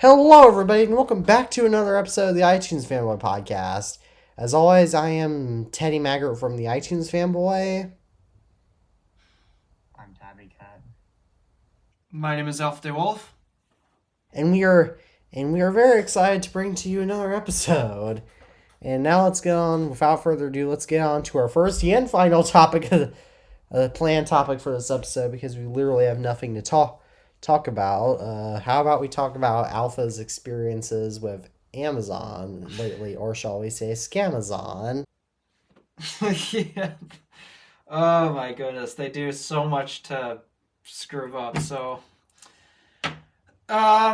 Hello, everybody, and welcome back to another episode of the iTunes Fanboy Podcast. As always, I am Teddy Maggart from the iTunes Fanboy, I'm Tabby Cat. My name is Elf DeWolf. and we are very excited to bring to you another episode. And now let's get on. Without further ado, let's get on to our first and final topic of the planned topic for this episode because we literally have nothing to talk about. How about we talk about Alpha's experiences with Amazon lately, or shall we say Scamazon? Yeah. Oh my goodness, they do so much to screw up.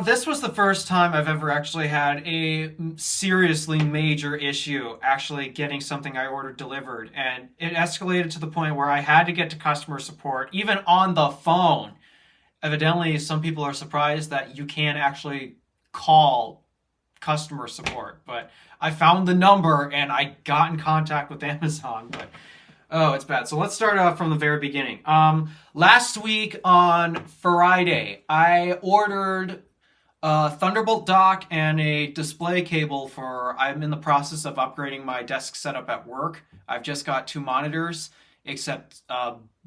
This was the first time I've ever actually had a seriously major issue actually getting something I ordered delivered, and it escalated to the point where I had to get to customer support, even on the phone. Evidently, some people are surprised that you can actually call customer support, but I found the number and I got in contact with Amazon. But oh, it's bad. So let's start off from the very beginning. Last week on Friday, I ordered a Thunderbolt dock and a display cable for. I'm in the process of upgrading my desk setup at work. I've just got two monitors, except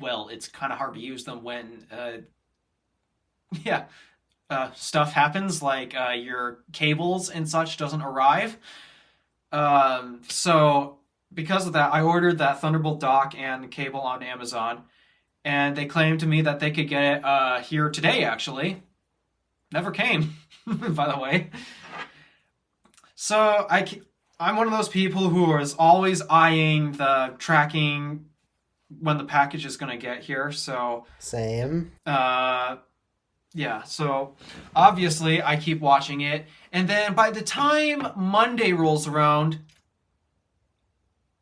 well, it's kind of hard to use them when yeah, stuff happens like your cables and such doesn't arrive. So because of that, I ordered that Thunderbolt dock and cable on Amazon, and they claimed to me that they could get it here today. Actually, never came, by the way. So I'm one of those people who is always eyeing the tracking when the package is going to get here. So Same. yeah, so obviously I keep watching it. And then by the time Monday rolls around,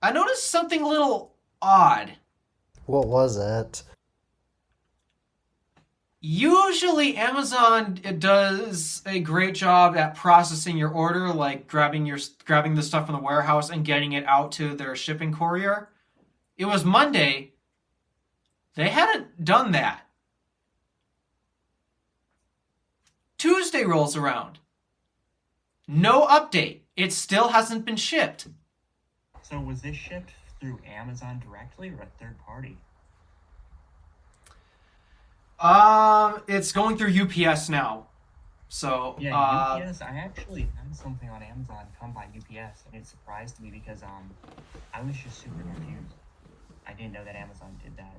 I noticed something a little odd. What was it? Usually Amazon does a great job at processing your order, like grabbing the stuff from the warehouse and getting it out to their shipping courier. It was Monday. They hadn't done that. Tuesday rolls around. No update. It still hasn't been shipped. So was this shipped through Amazon directly or a third party? It's going through UPS now. So, Yeah, UPS. I actually had something on Amazon come by UPS, and it surprised me because I was just super confused. I didn't know that Amazon did that.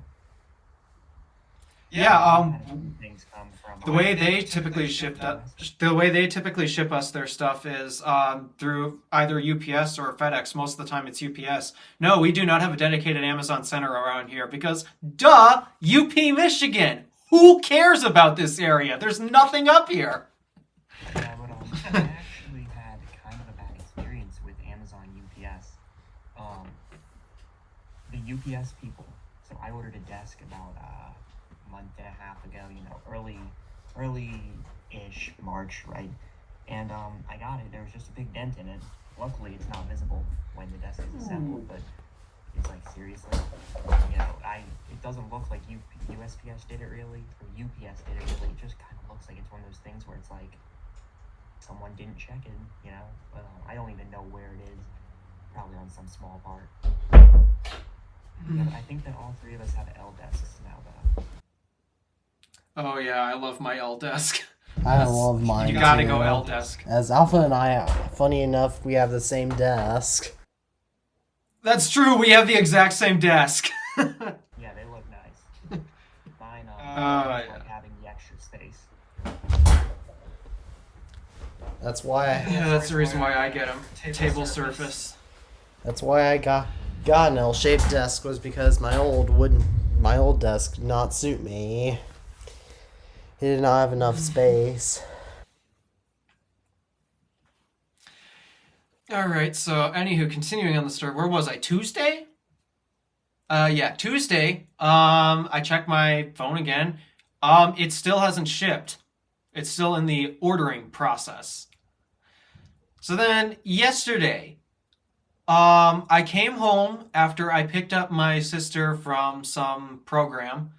yeah, Things come from the way they typically ship us their stuff is through either UPS or FedEx. Most of the time, it's UPS. No, we do not have a dedicated Amazon center around here because, duh, UP Michigan. Who cares about this area? There's nothing up here. Yeah, but I actually had kind of a bad experience with Amazon UPS. The UPS people. So I ordered a desk about month and a half ago, early-ish March, right? And I got it. There was just a big dent in it. Luckily, it's not visible when the desk is assembled, but it's like seriously, it doesn't look like USPS did it really, or UPS did it really. It just kind of looks like it's one of those things where it's like someone didn't check it, But I don't even know where it is. Probably on some small part. Yeah, but I think that all three of us have L desks now, though. Oh yeah, I love my L desk. I love mine. You gotta too. go L desk. As Alpha and I, funny enough, we have the same desk. That's true. We have the exact same desk. Yeah, they look nice. Mine, yeah. like having the extra space. That's why. Yeah, that's the reason why I get them. Table surface. That's why I got an L-shaped desk, was because my old desk did not suit me. It did not have enough space. All right. So, anywho, continuing on the story. Where was I? Tuesday? Yeah, Tuesday. I checked my phone again. It still hasn't shipped. It's still in the ordering process. So then yesterday, I came home after I picked up my sister from some program.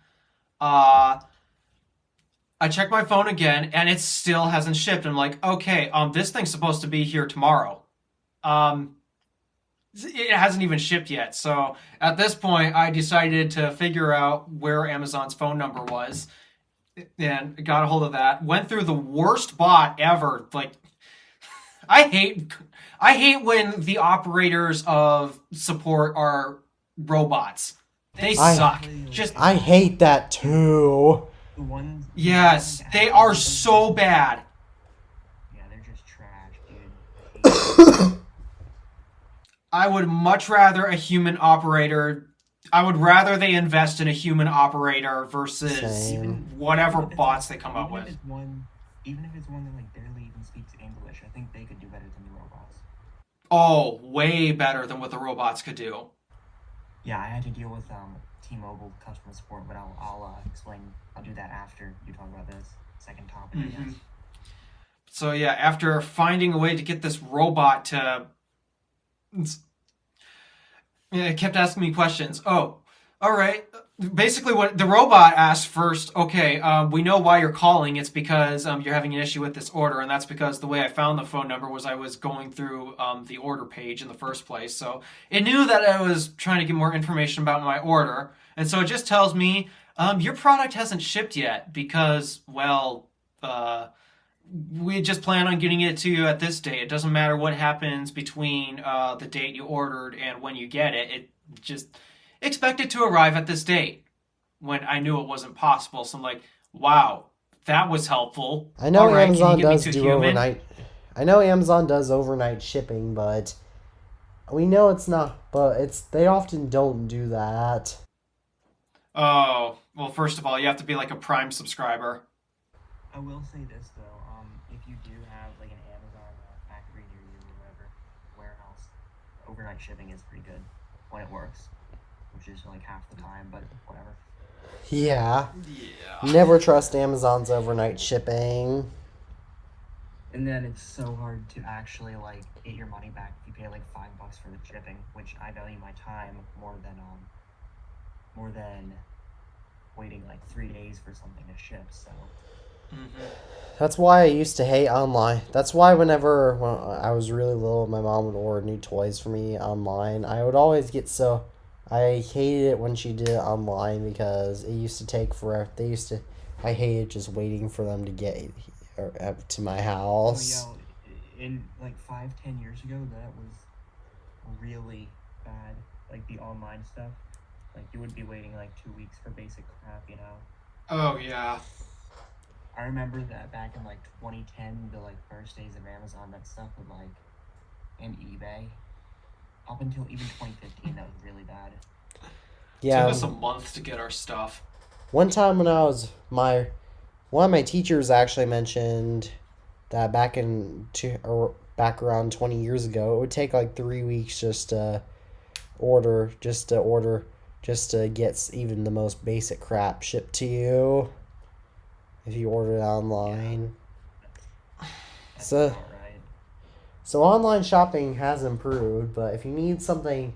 I check my phone again, and it still hasn't shipped. I'm like, okay, this thing's supposed to be here tomorrow. Um, it hasn't even shipped yet. So at this point, I decided to figure out where Amazon's phone number was and got a hold of that. Went through the worst bot ever. Like, I hate I hate when the operators of support are robots. They I suck. Exactly, like, Just I hate that too. yes, they are so bad. Yeah, they're just trash, dude. I hate them. I would much rather a human operator. I would rather they invest in a human operator versus Same. whatever Even if it's bots they come up even if with. it's one, even if it's one that like barely even speaks English, I think they could do better than the robots. Oh, way better than what the robots could do. Yeah, I had to deal with T-Mobile customer support, but I'll explain. I'll do that after you talk about this second topic, I Hmm. guess. So yeah, after finding a way to get this robot to, yeah, it kept asking me questions. Oh, all right. Basically, what the robot asked first, okay, we know why you're calling. It's because you're having an issue with this order, and that's because the way I found the phone number was I was going through the order page in the first place. So it knew that I was trying to get more information about my order, and so it just tells me your product hasn't shipped yet because, well, uh, we just plan on getting it to you at this date. It doesn't matter what happens between the date you ordered and when you get it. It just expect it to arrive at this date. When I knew it wasn't possible, so I'm like, wow, that was helpful. I All know right, can you Amazon get me does to do human? overnight. I know Amazon does overnight shipping, but we know it's not. But it's they often don't do that. Oh, well, first of all, you have to be like a Prime subscriber. I will say this though, if you do have like an Amazon factory near you or whatever warehouse, overnight shipping is pretty good when it works, which is like half the time, but whatever. Yeah. Yeah. Never trust Amazon's overnight shipping. And then it's so hard to actually like get your money back if you pay like $5 for the shipping, which I value my time more than waiting like 3 days for something to ship. So Hmm. That's why I used to hate online. That's why whenever when I was really little, my mom would order new toys for me online. I would always get so. I hated it when she did it online because it used to take forever. They used to. I hated just waiting for them to get to my oh house. yeah, in like 5, 10 years ago, that was really bad. Like the online stuff, like you would be waiting like 2 weeks for basic crap. Oh yeah. I remember that back in like 2010, the like first days of Amazon, that stuff would like, and eBay, up until even 2015, that was really bad. Took Yeah, us a month to get our stuff. one time when I was my one of my teachers actually mentioned that back around 20 years ago, it would take like 3 weeks order, just to order, just to get even the most basic crap shipped to you if you order it Yeah, online. that's So, about right. so online shopping has improved, but if you need something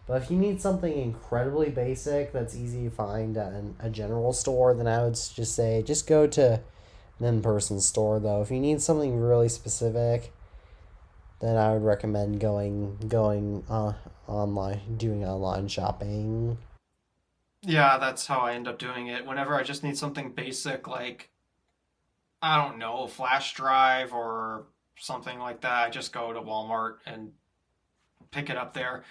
incredibly basic that's easy to find at a general store, then I would just say just go to an in-person store. Though, if you need something really specific, then I would recommend going online, doing online shopping. Yeah, that's how I end up doing it. Whenever I just need something basic, like I don't know, a flash drive or something like that, I just go to Walmart and pick it up there.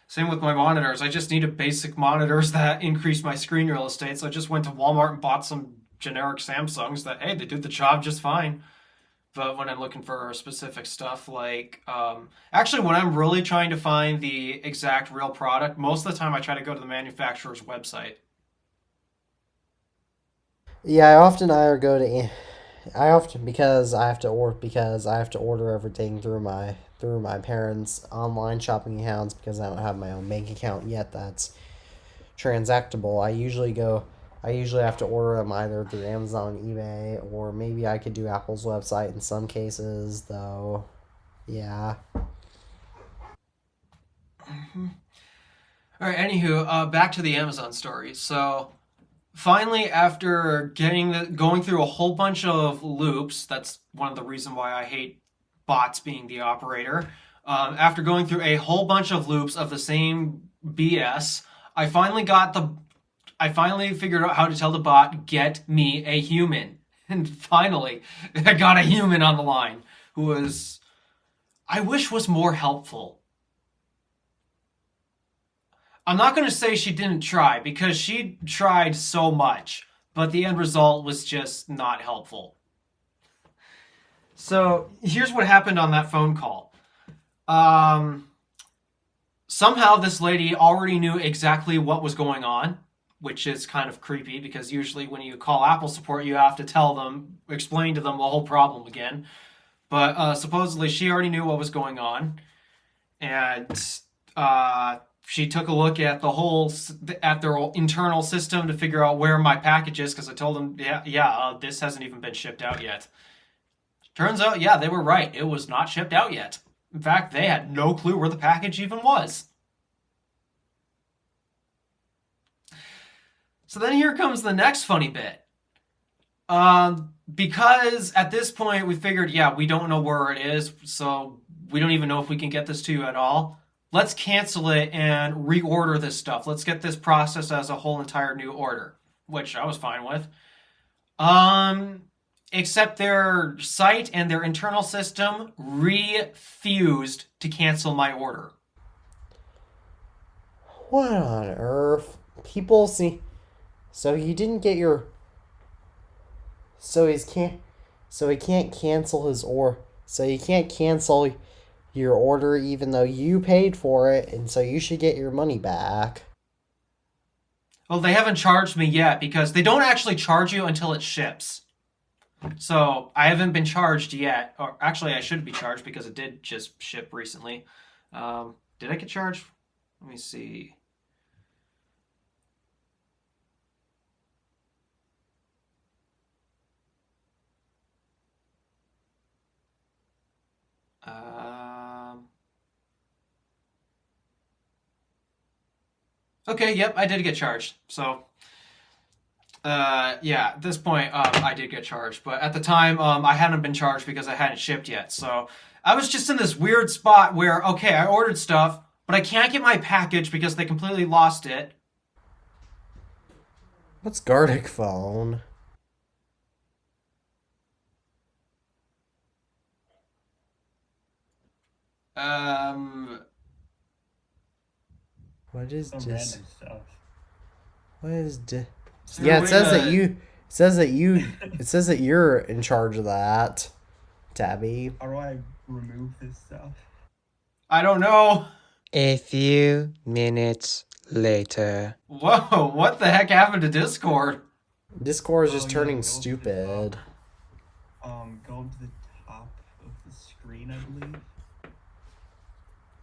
Same with my monitors. I just needed basic monitors that increase my screen real estate. So I just went to Walmart and bought some generic Samsungs that, hey, they do the job just fine. But when I'm looking for specific stuff, like actually, when I'm really trying to find the exact real product, most of the time I try to go to the manufacturer's website. Yeah, I often because I have to order everything through my parents' online shopping accounts because I don't have my own bank account yet that's transactable. I usually have to order them either through Amazon, eBay, or maybe I could do Apple's website in some cases, though. Yeah. All right, anywho, back to the Amazon story. So finally, after going through a whole bunch of loops, that's one of the reasons why I hate bots being the operator. After going through a whole bunch of loops of the same BS, I finally got the I finally figured out how to tell the bot, get me a human. And finally, I got a human on the line who I wish was more helpful. I'm not going to say she didn't try because she tried so much, but the end result was just not helpful. So here's what happened on that phone call. Um, Somehow this lady already knew exactly what was going on, which is kind of creepy because usually when you call Apple support, you have to tell them, explain to them the whole problem again. But supposedly she already knew what was going on, and she took a look at at their internal system to figure out where my package is because I told them, this hasn't even been shipped out yet. Turns out, yeah, they were right. It was not shipped out yet. In fact, they had no clue where the package even was. So then here comes the next funny bit. Because at this point we figured, yeah, we don't know where it is, so we don't even know if we can get this to you at all. Let's cancel it and reorder this stuff. Let's get this processed as a whole entire new order, which I was fine with. Um, Except their site and their internal system refused to cancel my order. What on earth? People see. So you didn't get your. So he's can't. So he can't cancel his or. So you can't cancel your order even though you paid for it, and so you should get your money back. Well, they haven't charged me yet because they don't actually charge you until it ships. So I haven't been charged yet. Or actually, I should be charged because it did just ship recently. Did I get charged? Let me see. Um, okay, yep, I did get charged. So, yeah, at this point, I did get charged. But at the time, I hadn't been charged because I hadn't shipped yet. So I was just in this weird spot where, okay, I ordered stuff, but I can't get my package because they completely lost it. What's Gardic phone? Um, What is Some this? random stuff. What is this? is there Yeah, a it way says that to? you. It says that you. It says that you're in charge of that, Tabby. How do I remove this stuff? I don't know. A few minutes later. Whoa, what the heck happened to Discord? Discord is just Oh, yeah, turning go to the stupid. Go to the top of the screen, I believe.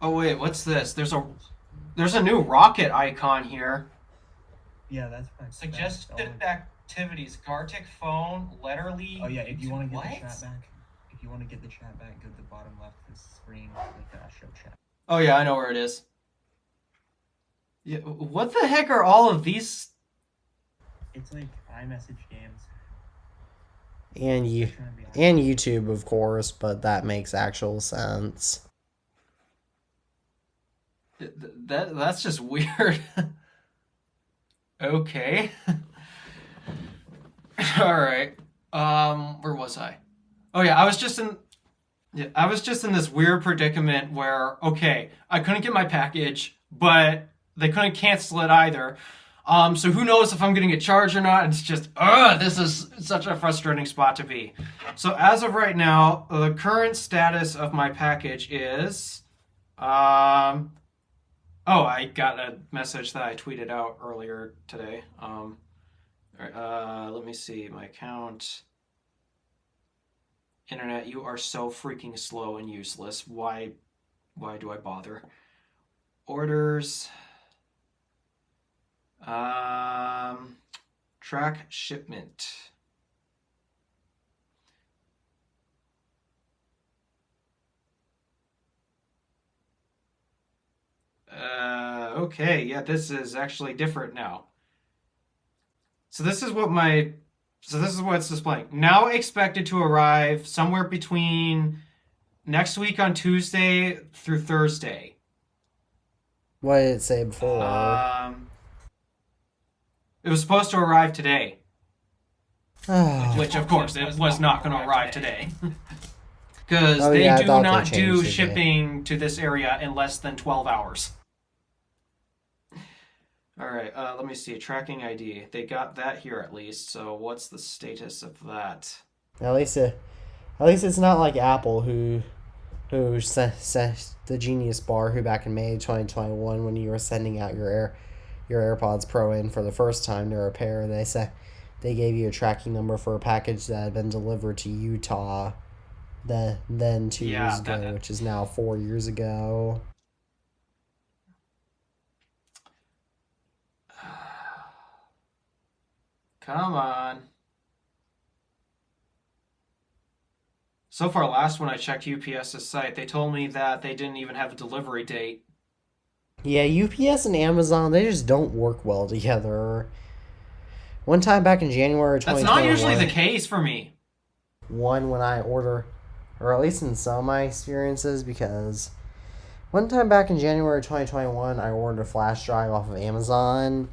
Oh wait, what's this? There's a new rocket icon here. Yeah, that's my Suggested activities: Gartic phone, letterly. Oh yeah, if you want to get the What? chat back, if you want to get the chat back, go to the bottom left of the screen, click show chat. Oh yeah, I know where it is. Yeah, what the heck are all of these? It's like iMessage games. And you. Trying to be honest. And YouTube, of course, but that makes actual sense. That's just weird. Okay. All right. Where was I? Oh yeah, I was just in this weird predicament where, okay, I couldn't get my package, but they couldn't cancel it either. So who knows if I'm going to get charged or not? It's just, this is such a frustrating spot to be. So as of right now, the current status of my package is, oh, I got a message that I tweeted out earlier today. Let me see my account. Internet, you are so freaking slow and useless. Why do I bother? Orders. Track shipment. Okay, yeah, this is actually different now. So this is what it's displaying. Now expected to arrive somewhere between next week on Tuesday through Thursday. What did it say before? It was supposed to arrive today, Oh, which of course it was not going to arrive today. Because Oh, they yeah, I do thought they not changed do the day. shipping to this area in less than 12 hours. All right, let me see. Tracking ID. They got that here at least. So what's the status of that? at least it's not like Apple who sent the Genius Bar who back in May 2021 when you were sending out your AirPods Pro in for the first time to repair, they gave you a tracking number for a package that had been delivered to Utah then 2 years ago, which is now 4 years ago. Come on. So far, last when I checked UPS's site, they told me that they didn't even have a delivery date. Yeah, UPS and Amazon, they just don't work well together. One time back in January 2021, That's not usually the case for me. when I order, or at least in some of my experiences, because one time back in January 2021, I ordered a flash drive off of Amazon,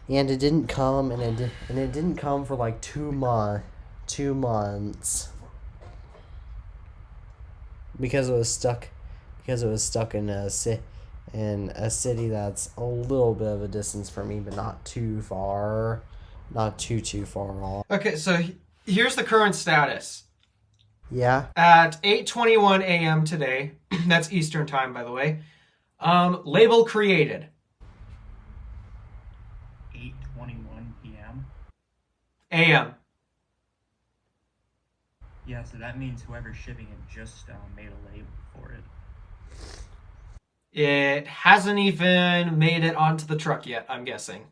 and it didn't come, and it didn't come for like 2 months, because it was stuck in a city that's a little bit of a distance from me, but not too far, not too far off. Okay, so here's the current status. Yeah. At 8:21 a.m. today, that's Eastern time, by the way, label created. 8:21 p.m. a.m. Yeah, so that means whoever's shipping it just made a label for it. It hasn't even made it onto the truck yet, I'm guessing.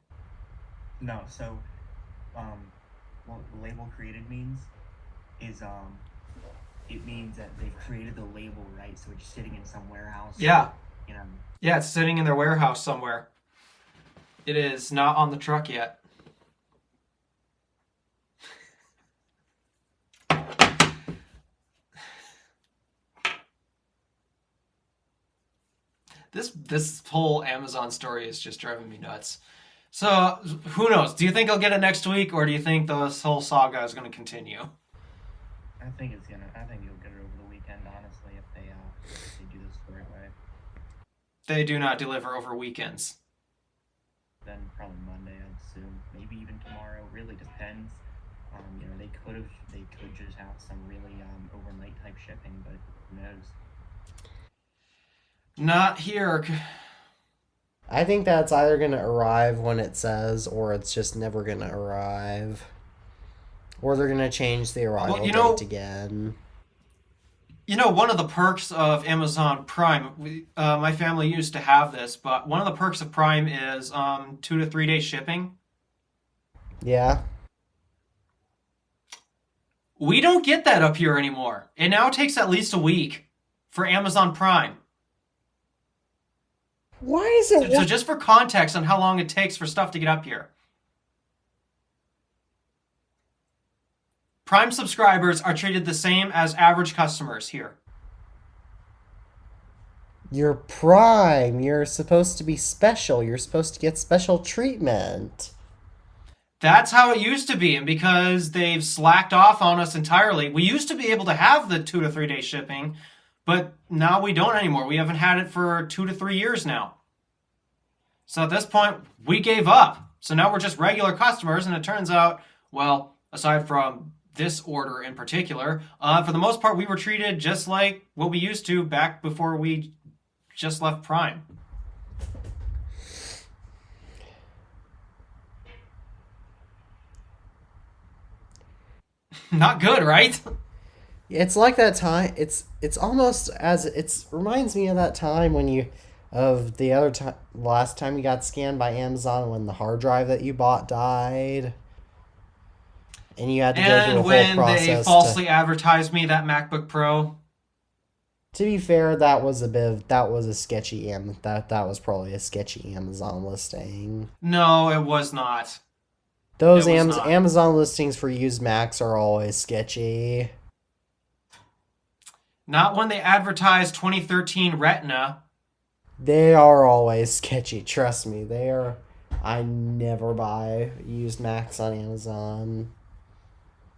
No, so what the label created means is it means that they've created the label, right? So it's sitting in some warehouse. Yeah. You know. Yeah, it's sitting in their warehouse somewhere. It is not on the truck yet. This whole Amazon story is just driving me nuts. So, who knows? Do you think I'll get it next week, or do you think this whole saga is going to continue? I think you'll get it over the weekend, honestly, if they do this the right way. They do not deliver over weekends. Then probably Monday, I'd assume. Maybe even tomorrow. Really depends. They could just have some really overnight type shipping, but who knows? Not here. I think that's either going to arrive when it says, or it's just never going to arrive. Or they're going to change the arrival date again. You know, one of the perks of Amazon Prime, my family used to have this, but one of the perks of Prime is 2 to 3 day shipping. Yeah. We don't get that up here anymore. It now takes at least a week for Amazon Prime. Why is it? So just for context on how long it takes for stuff to get up here. Prime subscribers are treated the same as average customers here. You're Prime. You're supposed to be special. You're supposed to get special treatment. That's how it used to be, and because they've slacked off on us entirely, we used to be able to have the 2 to 3 day shipping, but now we don't anymore. We haven't had it for 2 to 3 years now. So at this point, we gave up. So now we're just regular customers, and it turns out, well, aside from this order in particular, for the most part, we were treated just like what we used to back before we just left Prime. Not good, right? It's like that time. It's almost as it reminds me of that time when last time you got scanned by Amazon when the hard drive that you bought died, and you had to go through a whole process. And when they falsely advertised me that MacBook Pro. To be fair, that was a sketchy that was probably a sketchy Amazon listing. No, it was not. Those It was not. Amazon listings for used Macs are always sketchy. Not when they advertise 2013 Retina. They are always sketchy. Trust me, they are. I never buy used Macs on Amazon.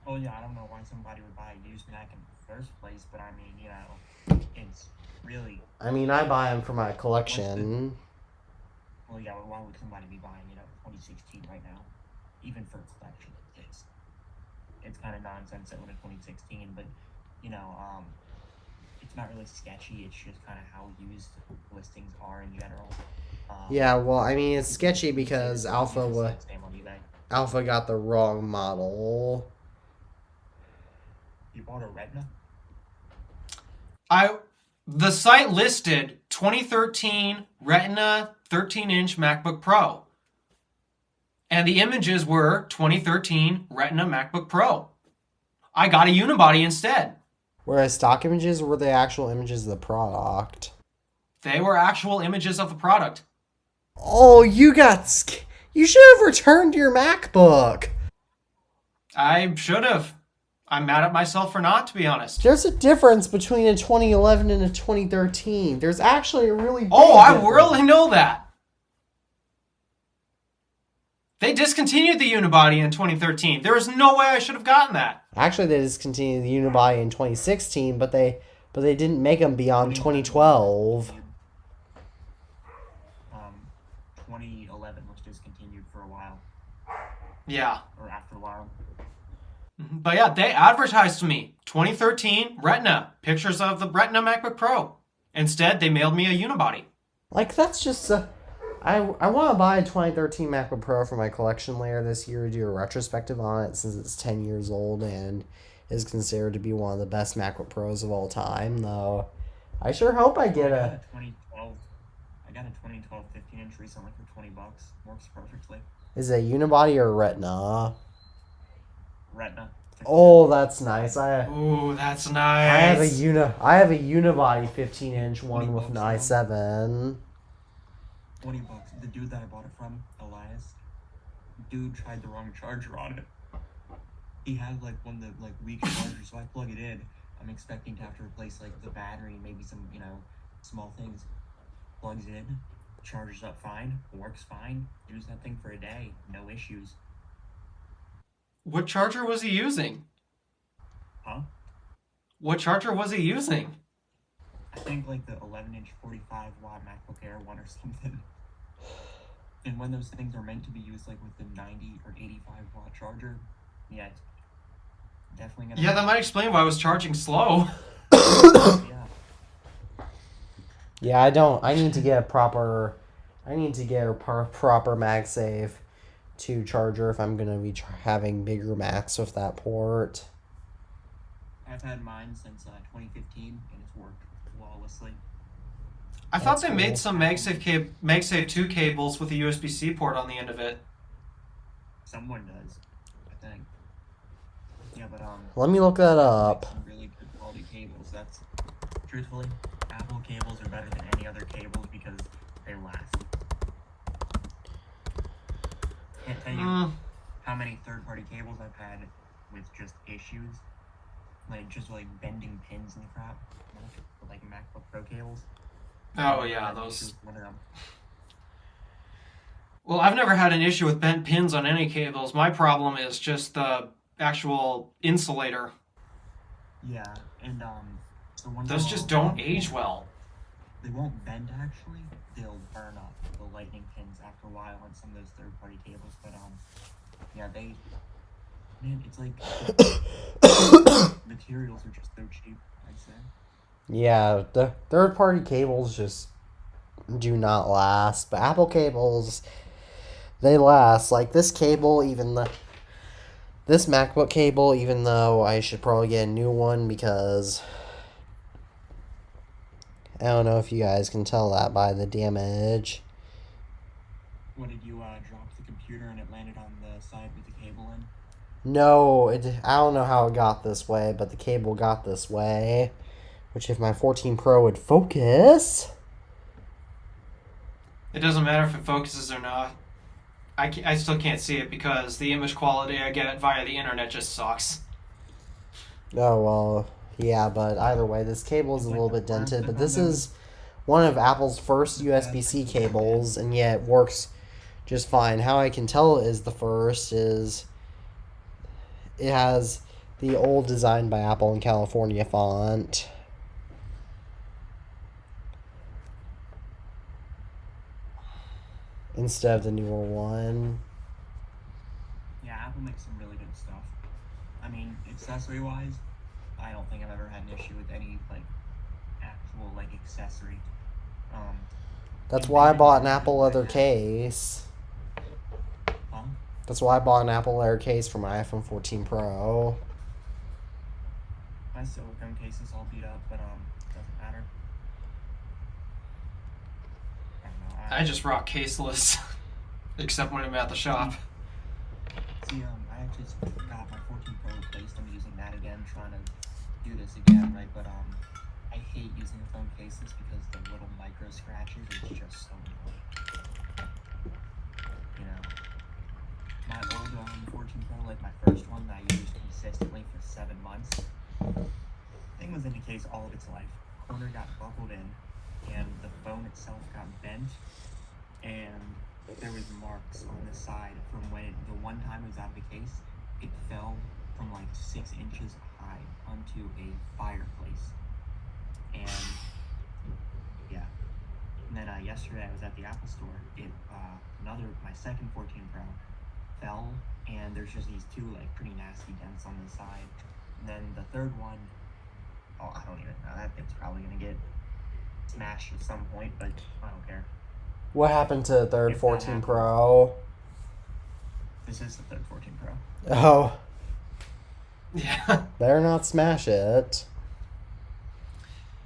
Oh yeah, I don't know why somebody would buy a used Mac in the first place, but I mean, it's really. I mean, I buy them for my collection. Well, yeah, why would somebody be buying 2016 right now, even for collection? It's kind of nonsense that when it's 2016, but it's not really sketchy. It's just kind of how used listings are in general. Yeah, well, I mean, it's sketchy because Alpha Same on eBay. Alpha got the wrong model. You bought a Retina? The site listed 2013 Retina 13-inch MacBook Pro. And the images were 2013 Retina MacBook Pro. I got a unibody instead. Whereas stock images were the actual images of the product. They were actual images of the product. Oh, you should have returned your MacBook. I should have. I'm mad at myself for not, to be honest. There's a difference between a 2011 and a 2013. There's actually a really big I difference. really know that. They discontinued the unibody in 2013. There is no way I should have gotten that. Actually, they discontinued the unibody in 2016, but they didn't make them beyond 2012. 2011 was discontinued for a while. Yeah. Or after a while. But yeah, they advertised to me 2013 Retina, pictures of the Retina MacBook Pro. Instead, they mailed me a unibody. Like, that's just I want to buy a 2013 MacBook Pro for my collection later this year to do a retrospective on it since it's 10 years old and is considered to be one of the best MacBook Pros of all time, though. I sure hope I get a... I got a 2012 15-inch recently for $20. Works perfectly. Is it a unibody or a Retina? Retina. Oh, that's nice. Ooh, that's nice. I have a unibody 15-inch one with an i7. $20. The dude that I bought it from, Elias, dude tried the wrong charger on it. He had one of the weak chargers, so I plug it in. I'm expecting to have to replace the battery and maybe some small things. Plugs in, charges up fine, works fine. Use that thing for a day, no issues. What charger was he using? Huh? What charger was he using? I think the 11-inch 45-watt MacBook Air one or something. And when those things are meant to be used with the 90 or 85-watt charger, yeah, it's definitely gonna. Yeah, that might explain why I was charging slow. Yeah. Yeah, I need to get a proper MagSafe 2 charger if I'm gonna be having bigger Macs with that port. I've had mine since 2015, and it's worked flawlessly. I thought they cool. made some MagSafe 2 cables with a USB-C port on the end of it. Someone does, I think. Yeah, but Let me look that up. Some really good quality cables. That's truthfully, Apple cables are better than any other cables because they last. Can't tell you how many third-party cables I've had with just issues, just bending pins and crap, MacBook Pro cables. Oh yeah, those. One of them. Well, I've never had an issue with bent pins on any cables. My problem is just the actual insulator. Yeah, and so when Those just don't age well. They won't bend actually. They'll burn up the lightning pins after a while on some of those third-party cables. But yeah, it's materials are just so cheap, I'd say. Yeah, the third-party cables just do not last, but Apple cables, they last. This cable, this MacBook cable, even though I should probably get a new one because I don't know if you guys can tell that by the damage. What, did you drop the computer and it landed on the side with the cable in? No, I don't know how it got this way, but the cable got this way. Which, if my 14 Pro would focus... It doesn't matter if it focuses or not. I still can't see it because the image quality I get via the internet just sucks. Oh, well, yeah, but either way, this cable is a little bit dented, but this is one of Apple's first USB-C cables, and yet works just fine. How I can tell it is the first is it has the old design by Apple in California font. Instead of the newer one. Yeah, Apple makes some really good stuff. I mean, accessory-wise, I don't think I've ever had an issue with any, like, actual, like, accessory. That's why I bought an Apple leather case. Huh? That's why I bought an Apple leather case for my iPhone 14 Pro. My silicone case is all beat up, but, doesn't matter. I don't know. I just rock caseless, except when I'm at the shop. See, I actually got my 14 Pro replaced. I'm using that again, trying to do this again, right? But, I hate using phone cases because the little micro scratches is just so annoying. You know, my old 14 Pro, like my first one that I used consistently for 7 months, thing was in the case all of its life. Corner got buckled in, and the phone itself got bent, and there was marks on the side from when the one time it was out of the case, it fell from like 6 inches high onto a fireplace. And yeah, and then yesterday I was at the Apple store. My second 14 Pro fell, and there's just these two like pretty nasty dents on the side. And then the third one, oh, I don't even know. That thing's probably gonna get smashed at some point, but I don't care. What happened to the third If that 14 happened. Pro? This is the third 14 Pro. Oh, Yeah. better not smash it.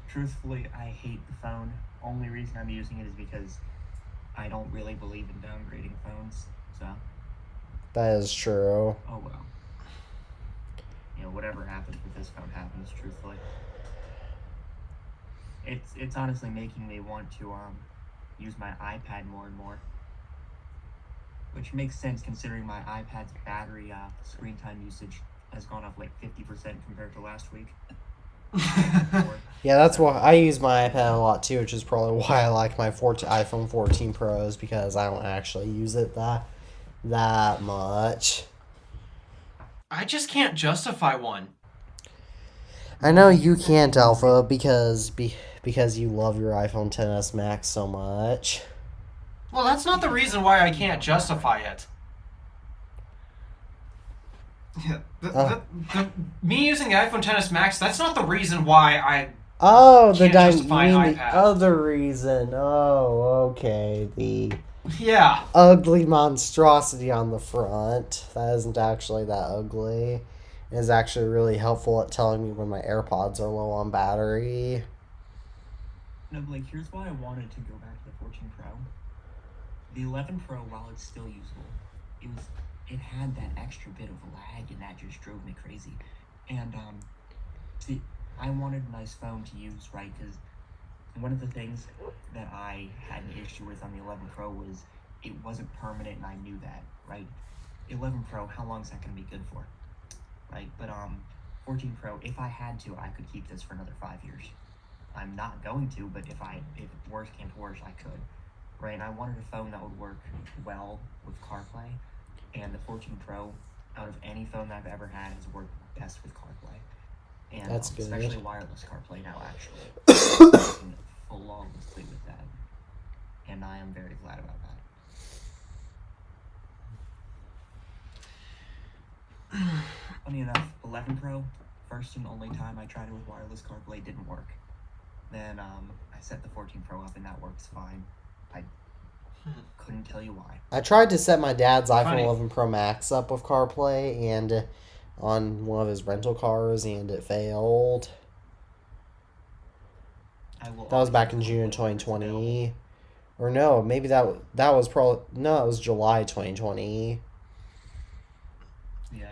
Truthfully, I hate the phone. Only reason I'm using it is because I don't really believe in downgrading phones. So, That is true. oh well. You know, whatever happens with this phone happens, truthfully. It's honestly making me want to use my iPad more and more. Which makes sense considering my iPad's battery screen time usage has gone up like 50% compared to last week. Yeah, that's why I use my iPad a lot too, which is probably why I like my iPhone 14 Pros, because I don't actually use it that much. I just can't justify one. I know you can't, Alpha, because you love your iPhone XS Max so much. Well, that's not the reason why I can't justify it. Yeah, me using the iPhone XS Max, that's not the reason why I Oh, can't you justify an mean the iPad. other reason. Oh, okay. The Yeah. ugly monstrosity on the front. That isn't actually that ugly. It is actually really helpful at telling me when my AirPods are low on battery. No, Blake, here's why I wanted to go back to the 14 Pro. The 11 Pro, while it's still usable, it had that extra bit of lag, and that just drove me crazy. And see, I wanted a nice phone to use, right? Because one of the things that I had an issue with on the 11 Pro was it wasn't permanent, and I knew that, right? 11 Pro, how long is that going to be good for, right? But 14 Pro, if I had to, I could keep this for another 5 years. I'm not going to, but if worse came to worse, I could, right? And I wanted a phone that would work well with CarPlay, and the 14 Pro, out of any phone that I've ever had, has worked best with CarPlay. And That's good. especially wireless CarPlay now, actually. Working flawlessly with that. And I am very glad about that. Funny enough, 11 Pro, first and only time I tried it with wireless CarPlay, didn't work. Then I set the 14 Pro up and that works fine. I couldn't tell you why. I tried to set my dad's iPhone Funny. 11 Pro Max up with CarPlay and on one of his rental cars, and it failed. That was back in June 2020. Or no, maybe that was probably... No, it was July 2020. Yeah.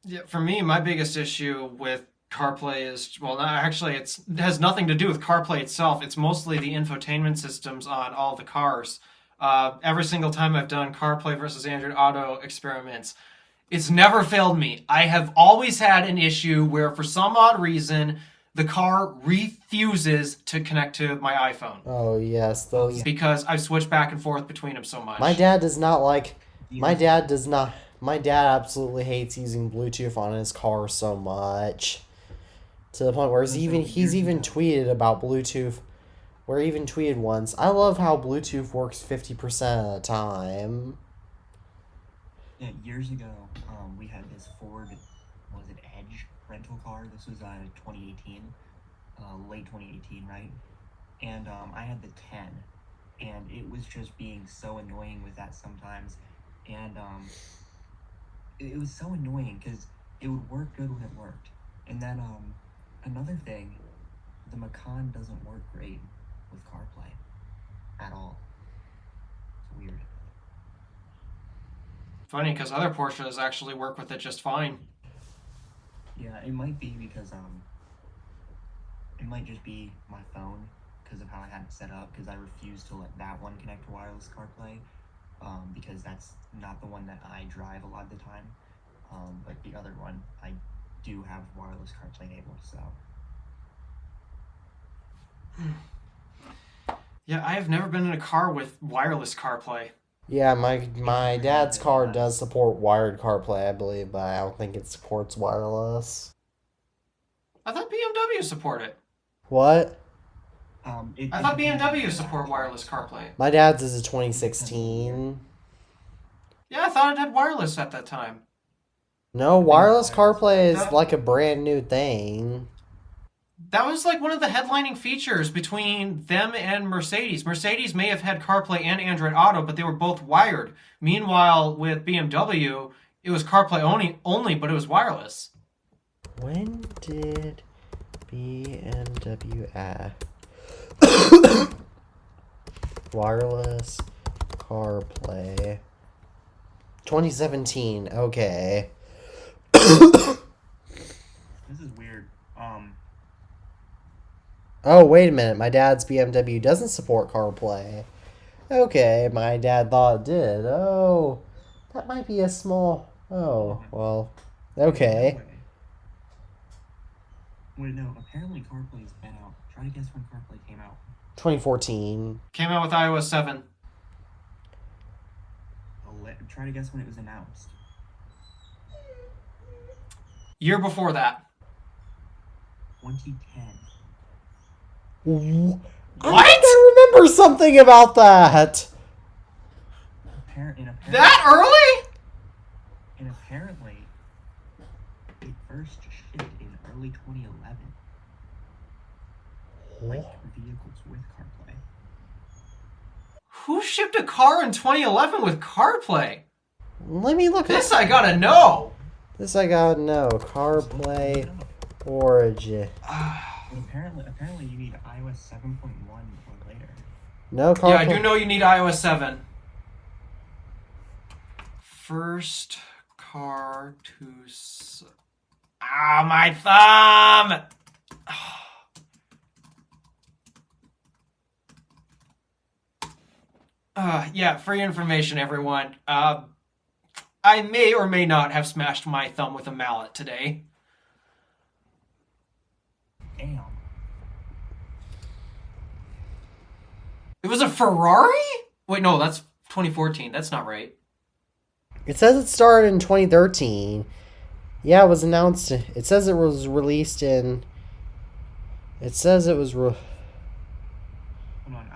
Yeah, for me, my biggest issue with CarPlay is, well, no, actually, it has nothing to do with CarPlay itself. It's mostly the infotainment systems on all the cars. Every single time I've done CarPlay versus Android Auto experiments, it's never failed me. I have always had an issue where, for some odd reason, the car refuses to connect to my iPhone. Oh yes, those. Because I've switched back and forth between them so much. My dad does not like. My dad does not. My dad absolutely hates using Bluetooth on his car so much, to the point where he's even tweeted about Bluetooth. Where he even tweeted once, "I love how Bluetooth works 50% of the time." Yeah, years ago, we had this Ford, what was it, Edge rental car. This was 2018, late 2018, right? And I had the 10, and it was just being so annoying with that sometimes. And it was so annoying because it would work good when it worked. And then another thing, the Macan doesn't work great with CarPlay at all. It's weird. Funny, because other Porsches actually work with it just fine. Yeah, it might be because it might just be my phone because of how I had it set up, because I refuse to let that one connect to wireless CarPlay, because that's not the one that I drive a lot of the time. But the other one, I do have wireless CarPlay enabled, so. Yeah, I have never been in a car with wireless CarPlay. Yeah, my dad's car does support wired CarPlay, I believe, but I don't think it supports wireless. I thought BMW supported it. What? I thought BMW support wireless CarPlay. My dad's is a 2016. Yeah, I thought it had wireless at that time. No, wireless CarPlay is like a brand new thing. That was like one of the headlining features between them and Mercedes. Mercedes may have had CarPlay and Android Auto, but they were both wired. Meanwhile, with BMW, it was CarPlay only, but it was wireless. When did BMW add wireless CarPlay? 2017. Okay. This is weird. Oh, wait a minute. My dad's BMW doesn't support CarPlay. Okay, my dad thought it did. Oh, that might be a small... Oh, well, okay. Wait, no, apparently CarPlay's been out. Try to guess when CarPlay came out. 2014. Came out with iOS 7. Try to guess when it was announced. Year before that. 2010. What? What? I remember something about that. That early? And apparently, it first shipped in early 2011. Like vehicles with CarPlay. Who shipped a car in 2011 with CarPlay? Let me look This up. I gotta know. This I gotta know. CarPlay origin. Apparently you need iOS 7.1 or later. No CarPlay. Yeah, I do know you need iOS 7. First car to... Ah, my thumb! Yeah, free information, everyone. I may or may not have smashed my thumb with a mallet today. Damn. It was a Ferrari? Wait, no, that's 2014. That's not right. It says it started in 2013. Yeah, it was announced. It says it was released in... It says it was... Hold on,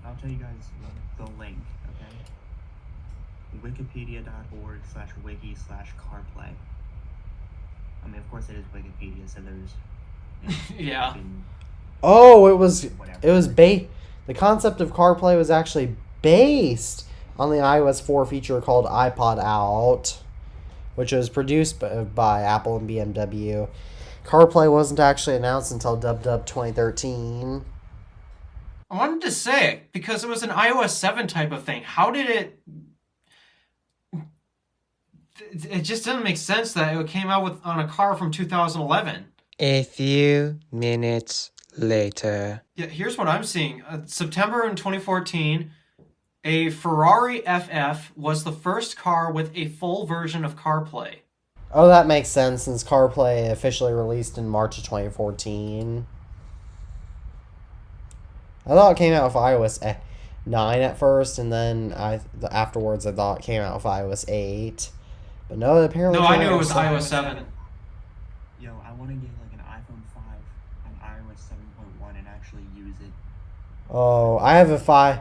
I'll tell you guys the link, okay? Wikipedia.org/wiki/CarPlay. I mean, of course it is Wikipedia, so there's... Yeah. Oh, it was the concept of CarPlay was actually based on the iOS 4 feature called iPod Out, which was produced by Apple and BMW. CarPlay wasn't actually announced until Dub 2013. I wanted to say, because it was an iOS 7 type of thing, how did it... It just doesn't make sense that it came out on a car from 2011. A few minutes later. Yeah, here's what I'm seeing. September in 2014, A Ferrari FF was the first car with a full version of CarPlay. Oh, that makes sense since CarPlay officially released in March of 2014. I thought it came out with iOS 9 at first, and then afterwards I thought it came out with iOS 8. But no, it apparently No, came I knew out it with was iOS 7. Yo, I want to get like an iPhone 5 on iOS 7.1 and actually use it. Oh, I have a 5.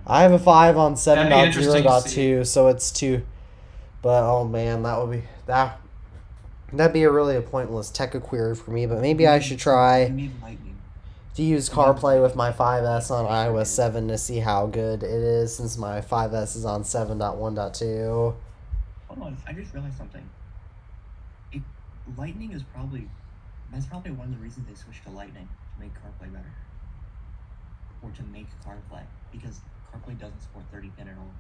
I have a 5 on That'd be interesting to 7.0.2, so it's 2. But oh man, that'd be a really pointless tech query for me. But maybe I should You try need Lightning. to use CarPlay with my 5S on iOS 7 to see how good it is, since my 5S is on 7.1.2. Hold on, I just realized something. Lightning is that's probably one of the reasons they switched to Lightning, to make CarPlay better. Or to make CarPlay, because CarPlay doesn't support 30-pin at all.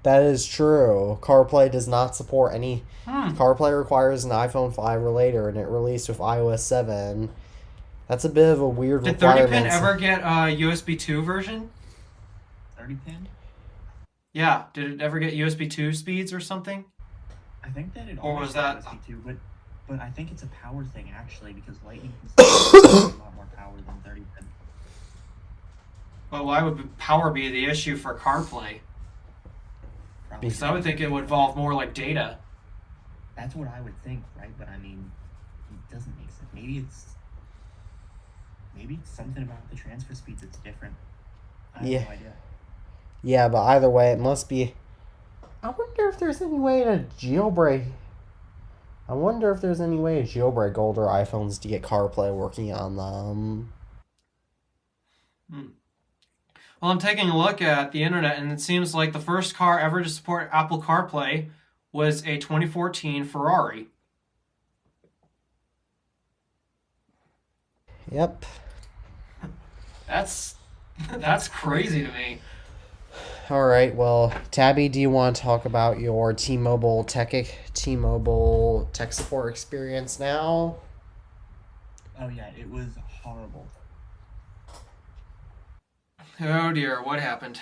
That is true. CarPlay does not support any. CarPlay requires an iPhone 5 or later, and it released with iOS 7. That's a bit of a weird Did requirement. 30-pin ever get a USB 2 version? 30-pin? Yeah. Did it ever get USB 2 speeds or something? I think that it Or always was that- USB 2, but I think it's a power thing actually, because Lightning can a lot more power than 30-pin. Well, why would power be the issue for CarPlay? Probably. Because I would think it would involve more like data. That's what I would think, right? But I mean, it doesn't make sense. Maybe it's something about the transfer speed that's different. I have no idea. Yeah, but either way, it must be. I wonder if there's any way to jailbreak. I wonder if there's any way to jailbreak older iPhones to get CarPlay working on them. Well, I'm taking a look at the internet, and it seems like the first car ever to support Apple CarPlay was a 2014 Ferrari. Yep. That's crazy to me. All right. Well, Tabby, do you want to talk about your T-Mobile tech support experience now? Oh yeah, it was horrible. Oh dear, what happened?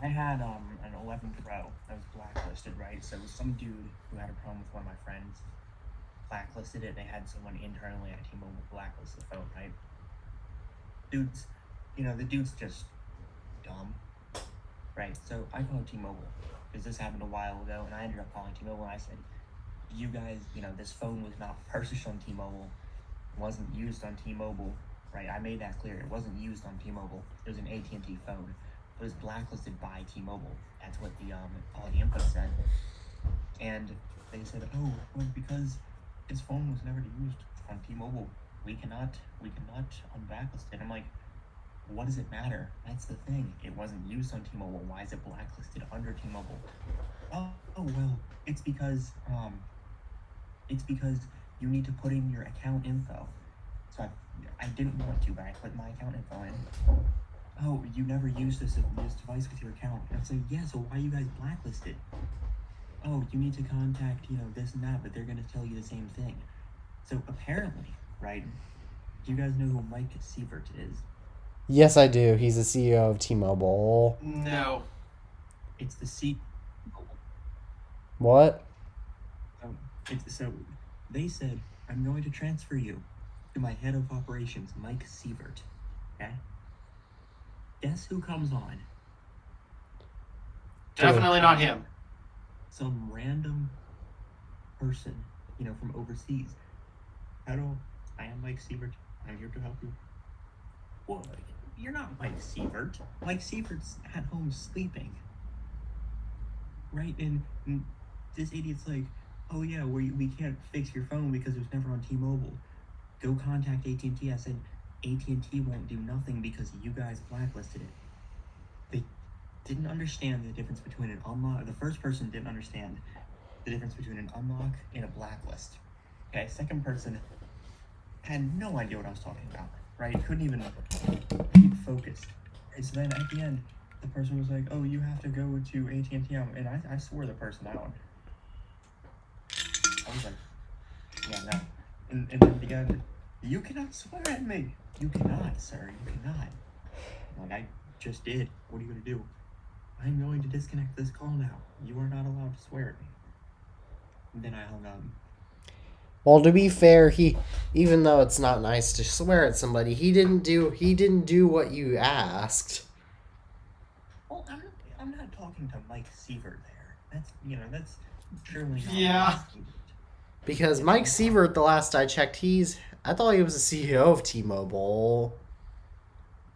I had an 11 Pro that was blacklisted, right? So it was some dude who had a problem with one of my friends, blacklisted it. They had someone internally at T-Mobile blacklist the phone, right? The dude's just dumb, right? So I called T-Mobile because this happened a while ago, and I ended up calling T-Mobile and I said, you guys, this phone was not purchased on T-Mobile, wasn't used on T-Mobile, right? I made that clear. It wasn't used on T-Mobile. It was an AT&T phone. It was blacklisted by T-Mobile. That's what all the info said. And they said, oh, well, because his phone was never used on T-Mobile, we cannot unblacklist it. I'm like, what does it matter? That's the thing. It wasn't used on T-Mobile. Why is it blacklisted under T-Mobile? Oh well, it's because you need to put in your account info. So I didn't want to, but I put my account info in. Oh, you never used this device with your account. And I was like, yeah, so why you guys blacklisted? Oh, you need to contact, this and that, but they're going to tell you the same thing. So apparently, right, do you guys know who Mike Sievert is? Yes, I do. He's the CEO of T-Mobile. No. It's the C. What? So they said, I'm going to transfer you to my head of operations, Mike Sievert. Okay? Guess who comes on? Definitely not him. Some random person, from overseas. Hello, I am Mike Sievert. I'm here to help you. Well, you're not Mike Sievert. Mike Sievert's at home sleeping. Right? And this idiot's like, oh yeah, we can't fix your phone because it was never on T-Mobile. Go contact AT&T. I said, AT&T won't do nothing because you guys blacklisted it. They didn't understand the difference between an unlock. The first person didn't understand the difference between an unlock and a blacklist. Okay, second person had no idea what I was talking about, right? Couldn't even keep focused. And so then at the end, the person was like, oh, you have to go to AT&T. And I swore the person out. I was like, yeah, no. And then at the end, you cannot swear at me. You cannot, sir. You cannot. Like, just did. What are you going to do? I'm going to disconnect this call now. You are not allowed to swear at me. And then I hung up. Well, to be fair, even though it's not nice to swear at somebody, he didn't do what you asked. Well, I'm not talking to Mike Sievert there. That's surely not Yeah. Mike Sievert. Because Mike Sievert, the last I checked, I thought he was the CEO of T-Mobile.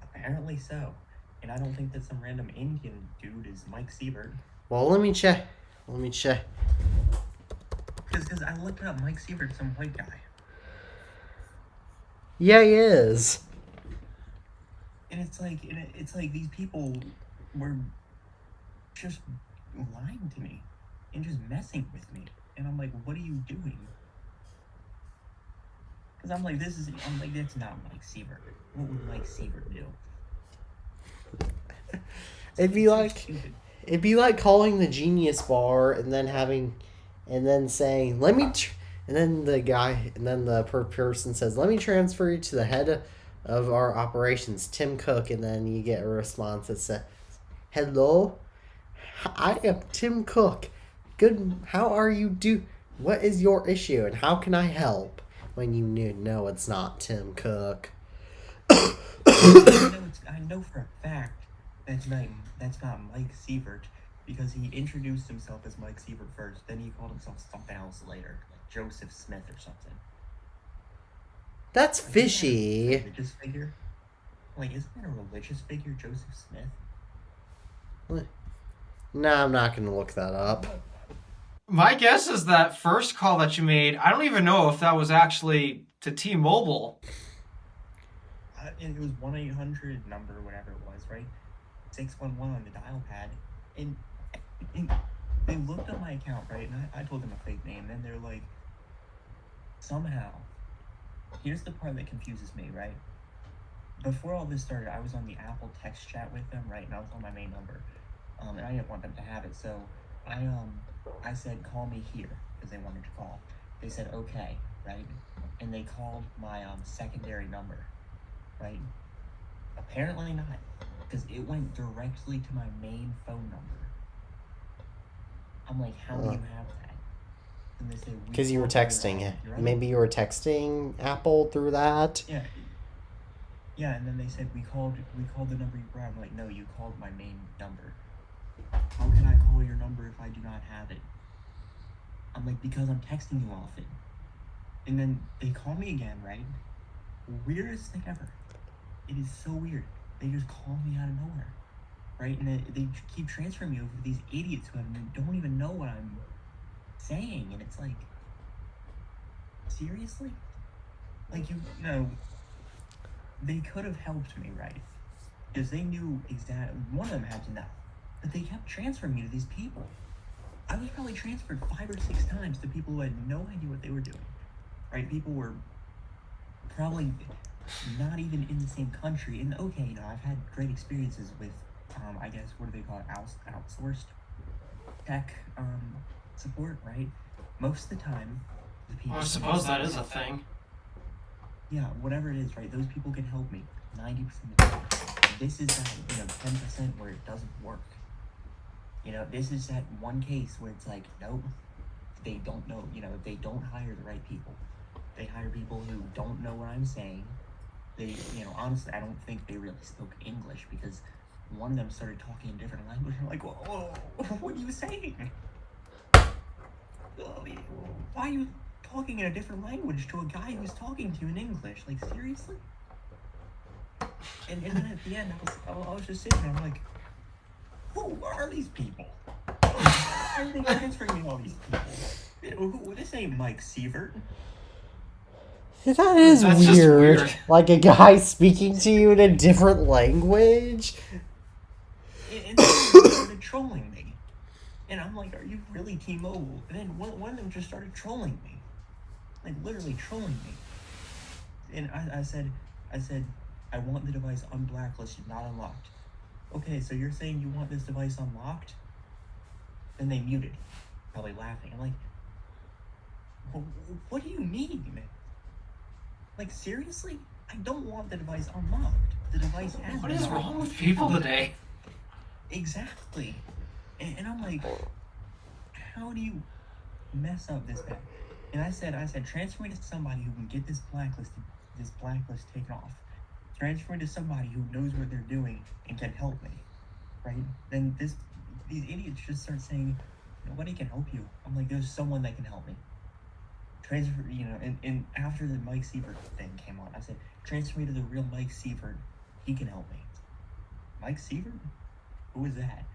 Apparently so. And I don't think that some random Indian dude is Mike Sievert. Well, let me check. Because I looked up Mike Sievert, some white guy. Yeah, he is. And it's like these people were just lying to me and just messing with me. And I'm like, what are you doing? Because I'm like, that's not Mike Sievert. What would Mike Sievert do? It'd be like calling the Genius Bar and then saying, "Let me," and then the person says, "Let me transfer you to the head of our operations, Tim Cook," and then you get a response that says, "Hello, I am Tim Cook. Good. How are you? What is your issue, and how can I help?" When you know it's not Tim Cook. I know for a fact that's not Mike Sievert, because he introduced himself as Mike Sievert first, then he called himself something else later, like Joseph Smith or something. That's fishy. Isn't that a religious figure? Isn't that a religious figure, Joseph Smith? No, I'm not going to look that up. My guess is that first call that you made, I don't even know if that was actually to T-Mobile. It was 1-800 number, whatever it was, right? 611 on the dial pad. And they looked at my account, right? And I told them a fake name. And they're like, somehow, here's the part that confuses me, right? Before all this started, I was on the Apple text chat with them, right? And I was on my main number. And I didn't want them to have it. So I said, call me here, because they wanted to call. They said, okay, right? And they called my secondary number, right? Apparently not, because it went directly to my main phone number. I'm like, how do you have that? And they say, because you were texting. Maybe you were texting Apple through that. Yeah, and then they said we called the number you brought. I'm like, no, you called my main number. How can I call your number if I do not have it? I'm like, because I'm texting you often. And then they call me again, right? Weirdest thing ever. It is so weird. They just call me out of nowhere, right? And they keep transferring me over to these idiots who don't even know what I'm saying. And it's like, seriously? Like, you know, they could have helped me, right? Because they knew exactly, one of them had to know. But they kept transferring me to these people. I was probably transferred 5 or 6 times to people who had no idea what they were doing, right? People were probably not even in the same country. And okay, you know, I've had great experiences with, I guess, what do they call it? Outsourced tech support, right? Most of the time, the people. I suppose that is a thing. Yeah, whatever it is, right? Those people can help me 90% of the time. This is that, 10% where it doesn't work. This is that one case where it's like, nope, they don't know, they don't hire the right people. They hire people who don't know what I'm saying. They, honestly, I don't think they really spoke English, because one of them started talking in a different language. I'm like, whoa, what are you saying? Why are you talking in a different language to a guy who's talking to you in English? Like, seriously? And then at the end, I was just sitting there, I'm like, who are these people? Why are they transferring me all these people? This ain't Mike Sievert. That is That's just weird. Like a guy speaking to you in a different language. And they started trolling me. And I'm like, are you really T-Mobile? And then one of them just started trolling me. Like, literally trolling me. And I said, I want the device unblacklisted, not unlocked. Okay, so you're saying you want this device unlocked? Then they muted, probably laughing. I'm like, well, what do you mean? Like, seriously? I don't want the device unlocked. the device has. What is wrong with people today? Exactly. And I'm like, how do you mess up this bad? And I said, transfer me to somebody who can get this blacklist taken off. Transfer me to somebody who knows what they're doing and can help me, right? Then these idiots just start saying, nobody can help you. I'm like, there's someone that can help me. Transfer, and after the Mike Sievert thing came on, I said, transfer me to the real Mike Sievert. He can help me. Mike Sievert? Who is that?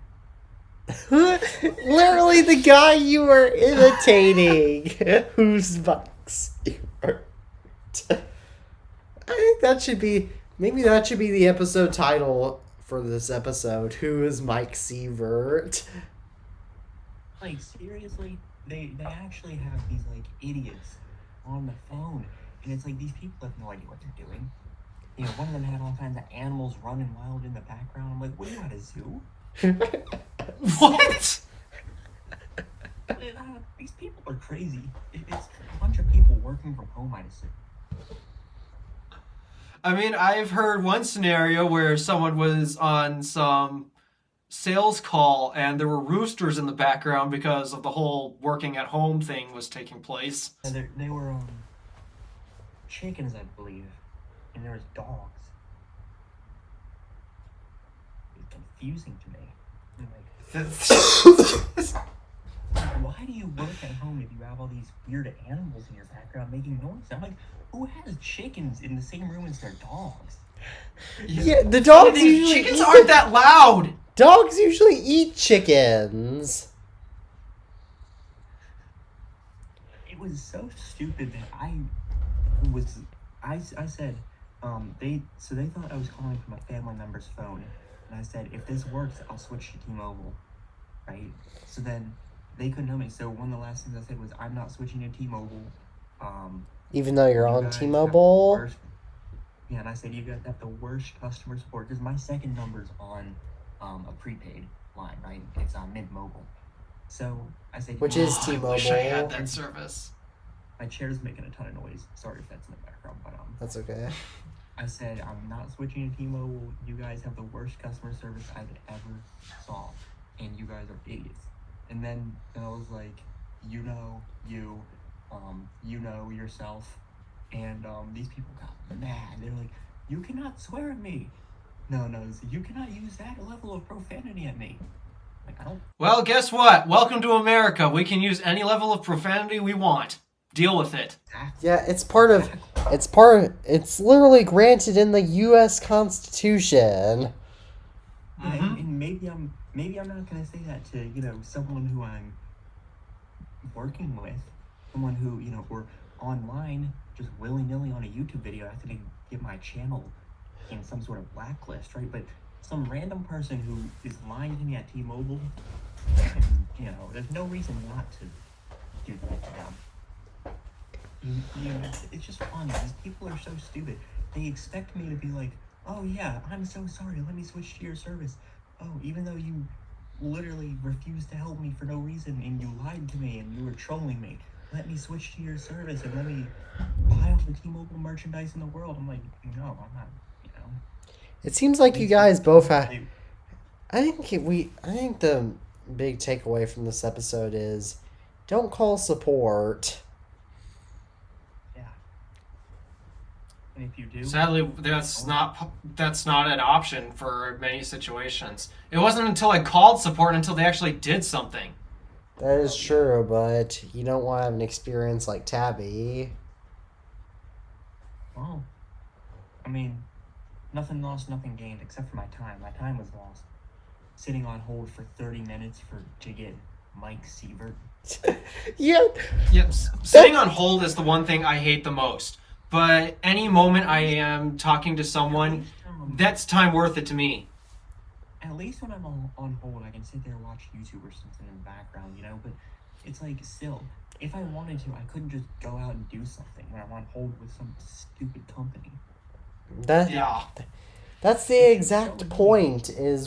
Literally the guy you were imitating. Who's Mike Sievert? I think that should be the episode title for this episode. Who is Mike Sievert? Like, seriously, they actually have these like idiots on the phone, and it's like these people have no idea what they're doing. One of them had all kinds of animals running wild in the background. I'm like, what, are you at a zoo? What? These people are crazy. It's a bunch of people working from home, I'd assume. I mean, I've heard one scenario where someone was on some sales call and there were roosters in the background because of the whole working at home thing was taking place. They were chickens, I believe, and there was dogs. It's confusing to me. Why do you work at home if you have all these weird animals in your background making noise? I'm like, who has chickens in the same room as their dogs? Yeah, the dogs usually chickens aren't that loud. Dogs usually eat chickens. It was so stupid that I said, they thought I was calling from a family member's phone, and I said, if this works, I'll switch to T-Mobile, right? So then they couldn't help me. So one of the last things I said was, I'm not switching to T-Mobile. Even though you're on T-Mobile? Yeah, and I said, you guys have the worst customer support, because my second number's on a prepaid line, right? It's on Mint Mobile. So I said, which is I T-Mobile. wish I had that service. My chair's making a ton of noise. Sorry if that's in the background, but that's okay. I said, I'm not switching to T-Mobile. You guys have the worst customer service I've ever saw, and you guys are idiots. And then I was like, you know yourself. And these people got mad. They're like, you cannot swear at me. No, you cannot use that level of profanity at me. Like, I don't. Well, guess what? Welcome to America. We can use any level of profanity we want. Deal with it. Yeah, it's literally granted in the U.S. Constitution. Yeah, and maybe I'm not gonna say that to someone who I'm working with, someone who or online just willy-nilly on a YouTube video after they get my channel in some sort of blacklist, right? But some random person who is lying to me at T-Mobile, there's no reason not to do that to them. It's just funny. These people are so stupid. They expect me to be like, oh yeah, I'm so sorry, let me switch to your service. Oh, even though you literally refused to help me for no reason and you lied to me and you were trolling me, let me switch to your service and let me buy all the T-Mobile merchandise in the world. I'm like, no, I'm not, It seems like you guys both have... I think the big takeaway from this episode is don't call support. And if you do, sadly, that's not an option for many situations. It wasn't until I called support until they actually did something. That is true, but you don't want to have an experience like Tabby. Well, I mean, nothing lost, nothing gained, except for my time. My time was lost. Sitting on hold for 30 minutes to get Mike Sievert. Yeah. Yes. Sitting on hold is the one thing I hate the most. But any moment I am talking to someone, that's time worth it to me. At least when I'm on hold, I can sit there and watch YouTube or something in the background, But it's like, still, if I wanted to, I couldn't just go out and do something when I'm on hold with some stupid company. That's the exact point. And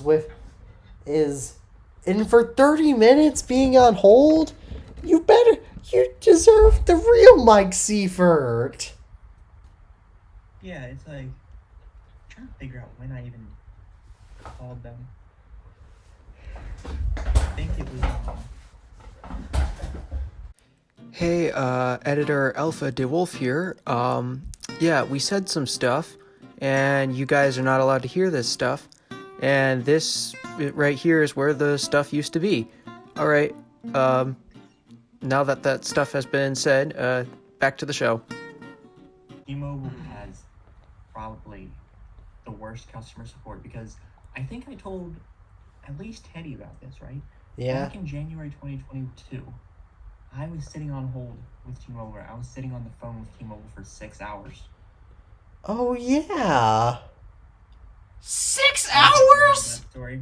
for 30 minutes being on hold, you deserve the real Mike Sievert. Yeah, it's like, trying to figure out when I even called them. I think it was Hey, editor Alpha DeWolf here. Yeah, we said some stuff, and you guys are not allowed to hear this stuff. And this right here is where the stuff used to be. Alright, now that that stuff has been said, back to the show. T-Mobile has probably the worst customer support because I think I told at least Teddy about this, right? Yeah. Back in January 2022, I was sitting on hold with T-Mobile. I was sitting on the phone with T-Mobile for 6 hours. Oh, yeah. 6 That hours? story.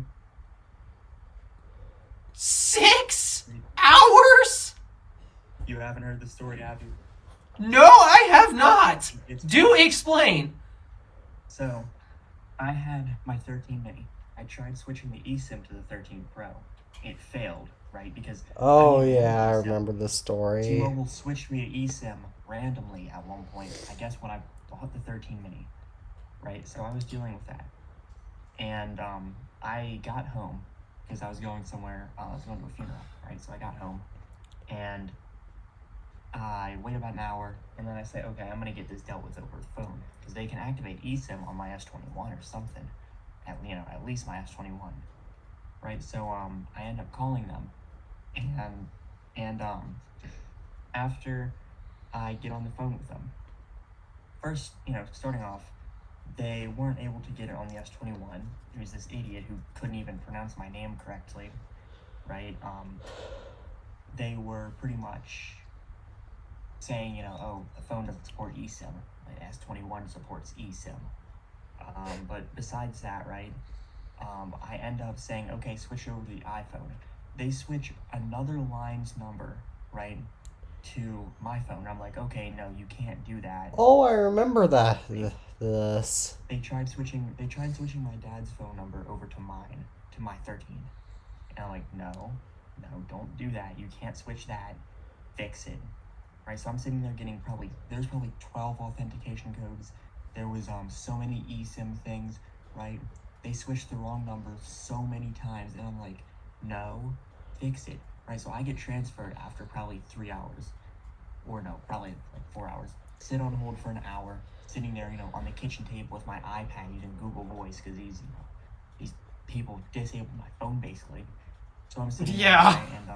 6 hours? You haven't heard the story, have you? No, I have not. It's Do explain. So, I had my 13 mini. I tried switching the eSIM to the 13 Pro. It failed, right? Because Oh, I didn't yeah, I have eSIM. remember the story. T-Mobile switched me to eSIM randomly at one point. I guess when I bought the 13 mini, right? So I was dealing with that, and I got home because I was going somewhere. I was going to a funeral, right? So I got home, and I wait about an hour, and then I say, okay, I'm gonna get this dealt with over the phone because they can activate eSIM on my S21 or something, at least my S21, right? So I end up calling them, and after I get on the phone with them, first, starting off, they weren't able to get it on the S21. It was this idiot who couldn't even pronounce my name correctly, right? They were pretty much saying, oh, the phone doesn't support eSIM. The S21 supports eSIM. But besides that, right, I end up saying, okay, switch over to the iPhone. They switch another line's number, right, to my phone. I'm like, okay, no, you can't do that. Oh, I remember that. This. They tried switching my dad's phone number over to mine, to my 13. And I'm like, no, don't do that. You can't switch that. Fix it. Right, so I'm sitting there getting there's probably 12 authentication codes. There was so many eSIM things, right? They switched the wrong number so many times, and I'm like, no, fix it. Right, so I get transferred after probably 3 hours, or no, probably like 4 hours. Sit on hold for an hour, sitting there, on the kitchen table with my iPad using Google Voice because these people disabled my phone basically. So I'm sitting there, and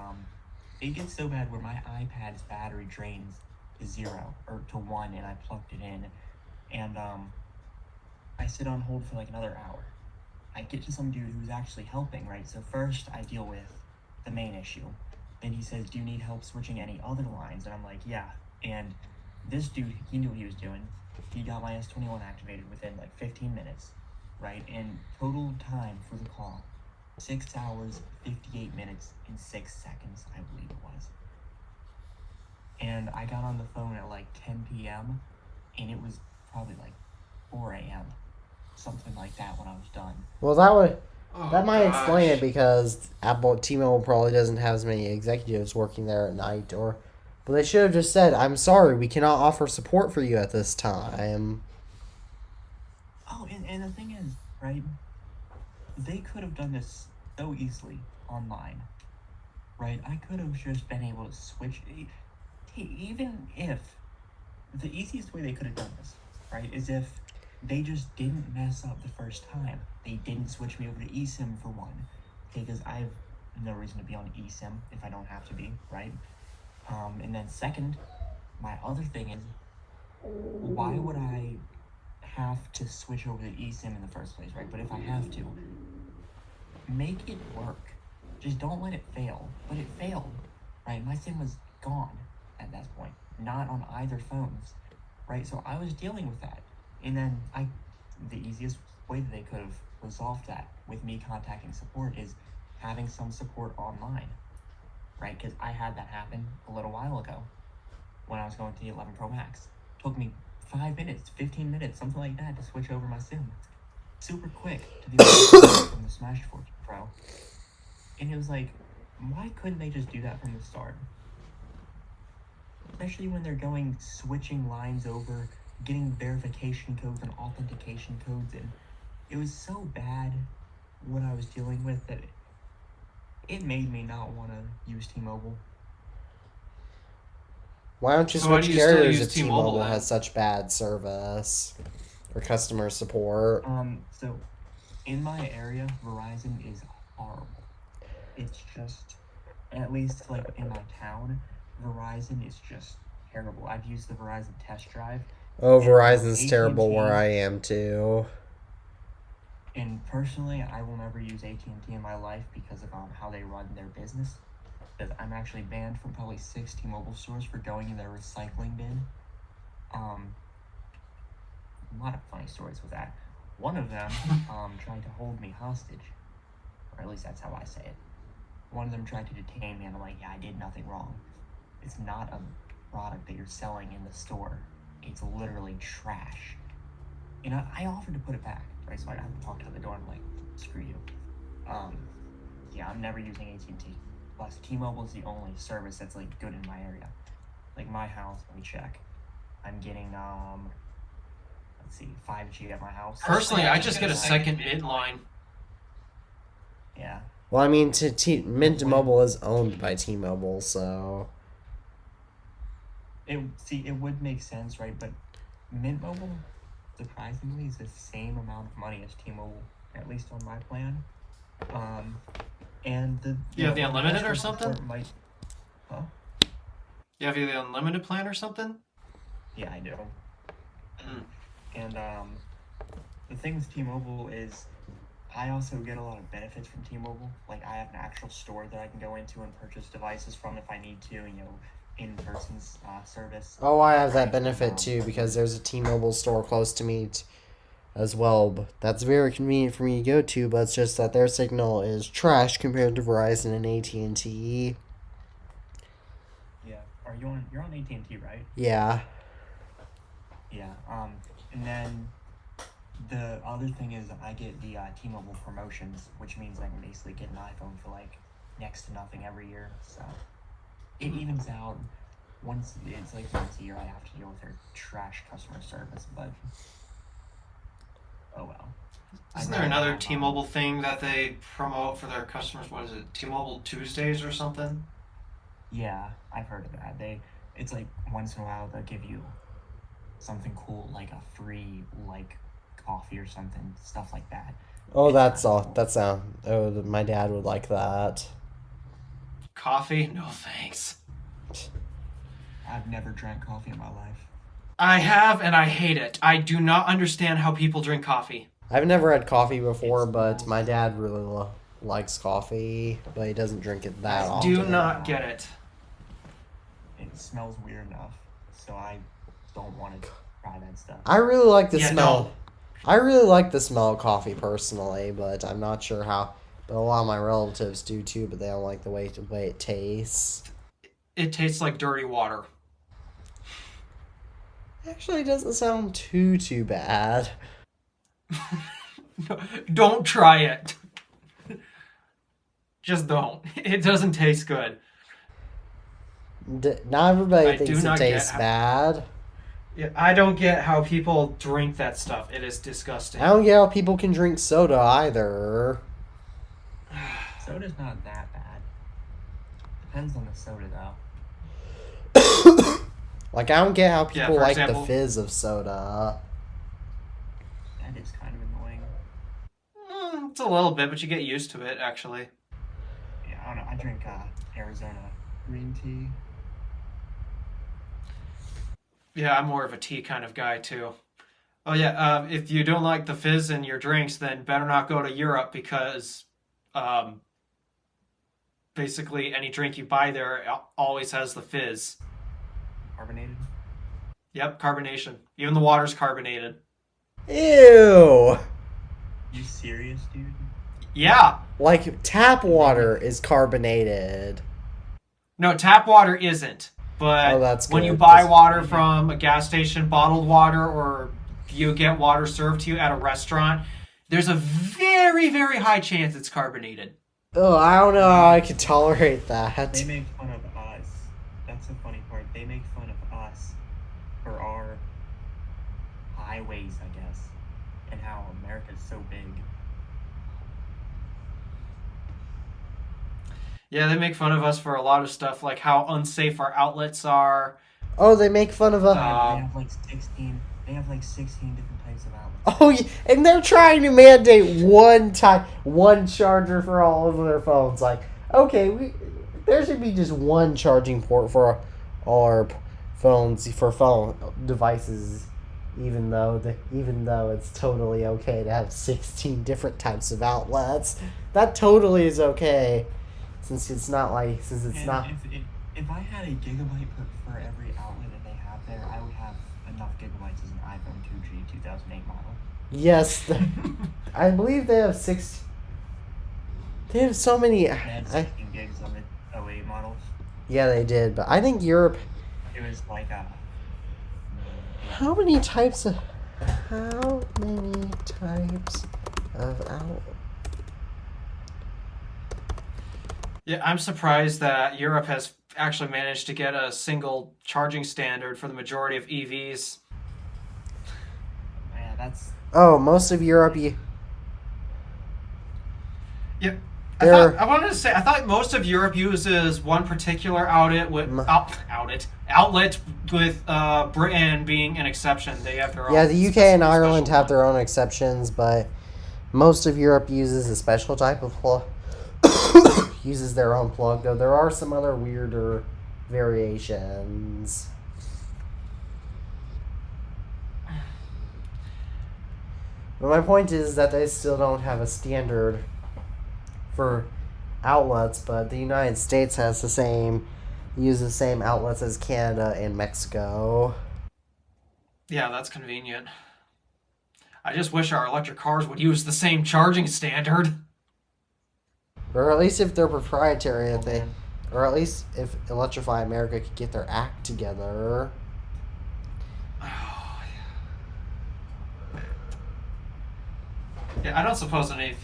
it gets so bad where my iPad's battery drains to 0 or to 1, and I plugged it in, and I sit on hold for like another hour. I get to some dude who's actually helping, right? So first I deal with the main issue. Then he says, do you need help switching any other lines? And I'm like, yeah. And this dude, he knew what he was doing. He got my S21 activated within like 15 minutes, right? And total time for the call, 6 hours, 58 minutes, and 6 seconds, I believe it was. And I got on the phone at like 10 p.m., and it was probably like 4 a.m., something like that when I was done. Well, that might explain it because T-Mobile probably doesn't have as many executives working there at night, but they should have just said, "I'm sorry, we cannot offer support for you at this time." Oh, and the thing is, right? They could have done this so easily online, right? I could have just been able to switch. Even if the easiest way they could have done this, right, is if they just didn't mess up the first time. They didn't switch me over to eSIM for one, because I have no reason to be on eSIM if I don't have to be, right? And then second, my other thing is, why would I have to switch over to eSIM in the first place, right? But if I have to, make it work. Just don't let it fail. But it failed, right? My SIM was gone at that point, not on either phones, right? So I was dealing with that. And then the easiest way that they could have resolved that with me contacting support is having some support online, right? Because I had that happen a little while ago when I was going to the 11 Pro Max. It took me 5 minutes, 15 minutes, something like that to switch over my SIM. Super quick to the 11 from the Smash 4 Pro. And it was like, why couldn't they just do that from the start? Especially when they're switching lines over getting verification codes and authentication codes, and it was so bad what I was dealing with that it made me not want to use T-Mobile. Why don't you So why switch do you still carriers use if T-Mobile T-Mobile then? has such bad service or customer support? So in my area, Verizon is horrible. It's just, at least like in my town, Verizon is just terrible. I've used the Verizon test drive. Oh, and Verizon's terrible AT&T where I am too. And personally, I will never use AT&T in my life because of how they run their business. Because I'm actually banned from probably 6 T-Mobile stores for going in their recycling bin. A lot of funny stories with that. One of them tried to hold me hostage, or at least that's how I say it. One of them tried to detain me, and I'm like, yeah, I did nothing wrong. It's not a product that you're selling in the store. It's literally trash. And I offered to put it back, right? So I have to talk to the door. I'm like, screw you. Yeah, I'm never using AT&T. Plus, T-Mobile is the only service that's like good in my area. Like my house, let me check. I'm getting let's see, 5G at my house. Personally, I just get a second bit line. Yeah. Well, I mean, Mint Mobile is owned by T-Mobile, so It would make sense, right? But Mint Mobile, surprisingly, is the same amount of money as T-Mobile, at least on my plan. And You have the unlimited or something? Huh? You have the unlimited plan or something? Yeah, I do. And the thing with T-Mobile is I also get a lot of benefits from T-Mobile. Like, I have an actual store that I can go into and purchase devices from if I need to, in-person service. oh, I have that benefit too because there's a T-Mobile store close to me as well. But that's very convenient for me to go to. But it's just that their signal is trash compared to Verizon and AT&T. Yeah. You're on AT&T, right? Yeah. Yeah. And then the other thing is I get the T-Mobile promotions, which means I can basically get an iPhone for like next to nothing every year. So it evens out. Once a year I have to deal with their trash customer service, but oh well. Isn't there another T-Mobile thing that they promote for their customers? What is it? T-Mobile Tuesdays or something? Yeah, I've heard of that. It's like once in a while they'll give you something cool, like a free coffee or something, stuff like that. Oh, It's that's kinda all. cool. That's Oh, my dad would like that. Coffee? No thanks. I've never drank coffee in my life. I have, and I hate it. I do not understand how people drink coffee. I've never had coffee before, but my dad really likes coffee, but he doesn't drink it that I often. do not get it. It smells weird enough, so I don't want to try that stuff. I really like the Yeah, smell. no. I really like the smell of coffee personally, but I'm not sure how. But a lot of my relatives do too, but they don't like the way it tastes. It tastes like dirty water. Actually, it doesn't sound too bad. Don't try it. Just don't. It doesn't taste good. Not everybody I do thinks it not get tastes how- bad. Yeah, I don't get how people drink that stuff. It is disgusting. I don't get how people can drink soda either. Soda's not that bad. Depends on the soda, though. Like, I don't get how Yeah, people for like example- the fizz of soda. That is kind of annoying. It's a little bit, but you get used to it, actually. Yeah, I don't know. I drink Arizona green tea. Yeah, I'm more of a tea kind of guy, too. Oh, yeah, if you don't like the fizz in your drinks, then better not go to Europe because basically any drink you buy there always has the fizz. Carbonated? Yep, carbonation. Even the water's carbonated. Ew! You serious, dude? Yeah. Like, tap water is carbonated. No, tap water isn't. But Oh, that's when you good, buy 'cause- water from a gas station, bottled water, or you get water served to you at a restaurant, there's a very, very high chance it's carbonated. Oh, I don't know how I can tolerate that. They make fun of us. That's the funny part. They make fun of us for our highways, I guess, and how America's so big. Yeah, they make fun of us for a lot of stuff, like how unsafe our outlets are. Oh, they make fun of They a. have like 16. They have like 16 different types of outlets. Oh, yeah, and they're trying to mandate one charger for all of their phones. Like, okay, there should be just one charging port for all our phones for phone devices. Even though it's totally okay to have 16 different types of outlets, that totally is okay. Since it's not. If I had a gigabyte for every outlet that they have there, I would have enough gigabytes as an iPhone 2G 2008 model. Yes, I believe they have six. They have so many. They had 16 gigs of it, 08 models. Yeah, they did, but I think Europe. It was like a. How many types of out? Yeah, I'm surprised that Europe has actually managed to get a single charging standard for the majority of EVs. Yeah, that's. Oh, most of Europe. Yeah. There- I wanted to say I thought most of Europe uses one particular outlet with Britain being an exception. They have their own. Yeah, the UK and special Ireland have one. their own exceptions, but most of Europe uses a special type of plug. Uses their own plug, though there are some other weirder variations. But my point is that they still don't have a standard for outlets, but the United States has uses the same outlets as Canada and Mexico. Yeah, that's convenient. I just wish our electric cars would use the same charging standard. Or at least if they're proprietary, Oh, man. or at least if Electrify America could get their act together. Yeah, I don't suppose any.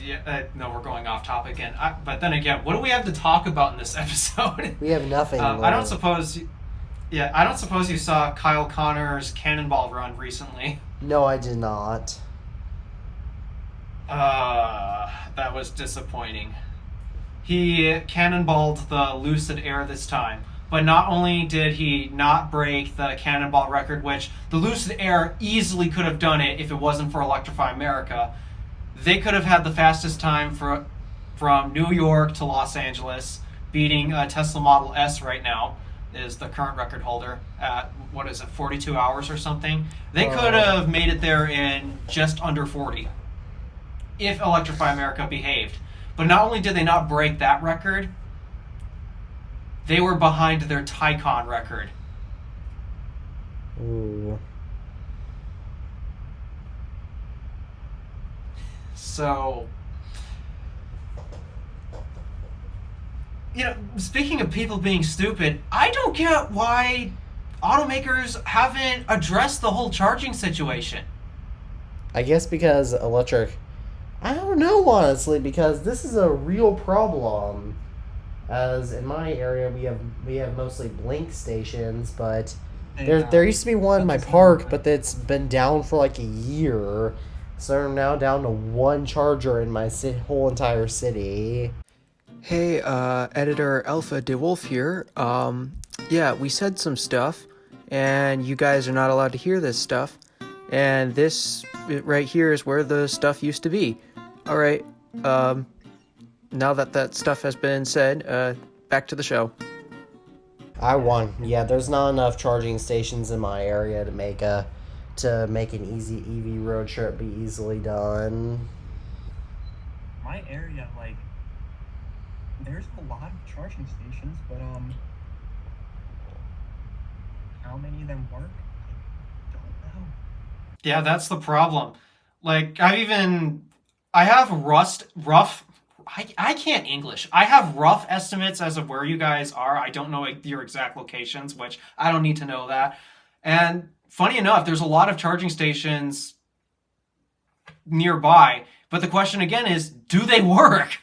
No, we're going off topic again. But then again, what do we have to talk about in this episode? We have nothing. I don't suppose. Yeah, I don't suppose you saw Kyle Connor's Cannonball run recently. No, I did not. That was disappointing. He cannonballed the Lucid Air this time. But not only did he not break the cannonball record, which the Lucid Air easily could have done it if it wasn't for Electrify America, they could have had the fastest time from New York to Los Angeles, beating Tesla Model S right now, is the current record holder at, 42 hours or something. They could have made it there in just under 40 if Electrify America behaved. But not only did they not break that record, they were behind their Taycan record. Ooh. So, speaking of people being stupid, I don't get why automakers haven't addressed the whole charging situation. I guess because electric. I don't know, honestly, because this is a real problem. As in my area, we have mostly Blink stations, but there used to be one in my park, but it's been down for like a year. So I'm now down to one charger in my whole entire city. Hey, editor Alpha DeWolf here. Yeah, we said some stuff, and you guys are not allowed to hear this stuff. And this right here is where the stuff used to be. Alright, now that stuff has been said, back to the show. I won. Yeah, there's not enough charging stations in my area to make an easy EV road trip be easily done. My area, like, there's a lot of charging stations, but how many of them work? I don't know. Yeah, that's the problem. Like, I have rough. I can't English. I have rough estimates as of where you guys are. I don't know your exact locations, which I don't need to know that. And funny enough, there's a lot of charging stations nearby. But the question again is, do they work?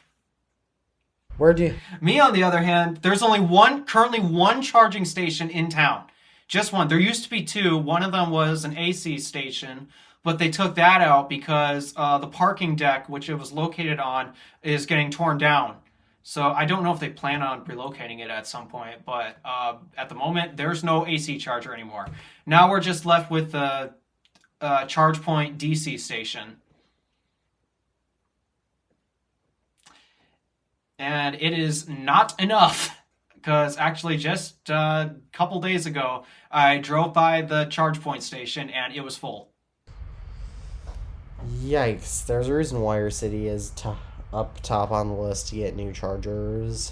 Me, on the other hand, there's currently one charging station in town. Just one. There used to be two. One of them was an AC station, but they took that out because the parking deck, which it was located on, is getting torn down. So I don't know if they plan on relocating it at some point, but at the moment, there's no AC charger anymore. Now we're just left with the ChargePoint DC station. And it is not enough, because actually just a couple days ago, I drove by the ChargePoint station and it was full. Yikes. There's a reason why your city is up top on the list to get new chargers.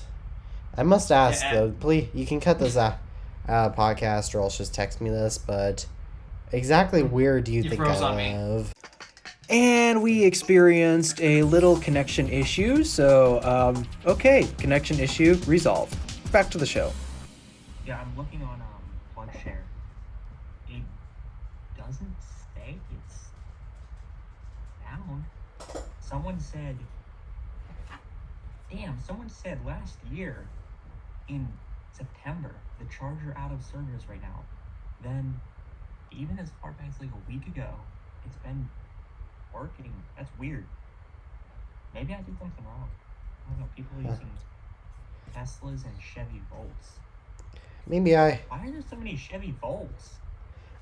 I must ask, though, please, you can cut this out of podcast or else just text me this, but exactly where do you think froze I on me. live? And we experienced a little connection issue, so, okay, connection issue resolved. Back to the show. Yeah, I'm looking on PlugShare. It doesn't say it's down. Someone said last year in September the charger out of service right now. Then even as far back as like a week ago, it's been working. That's weird. Maybe I did something wrong. I don't know. People are using Teslas and Chevy Volts. Why are there so many Chevy Volts?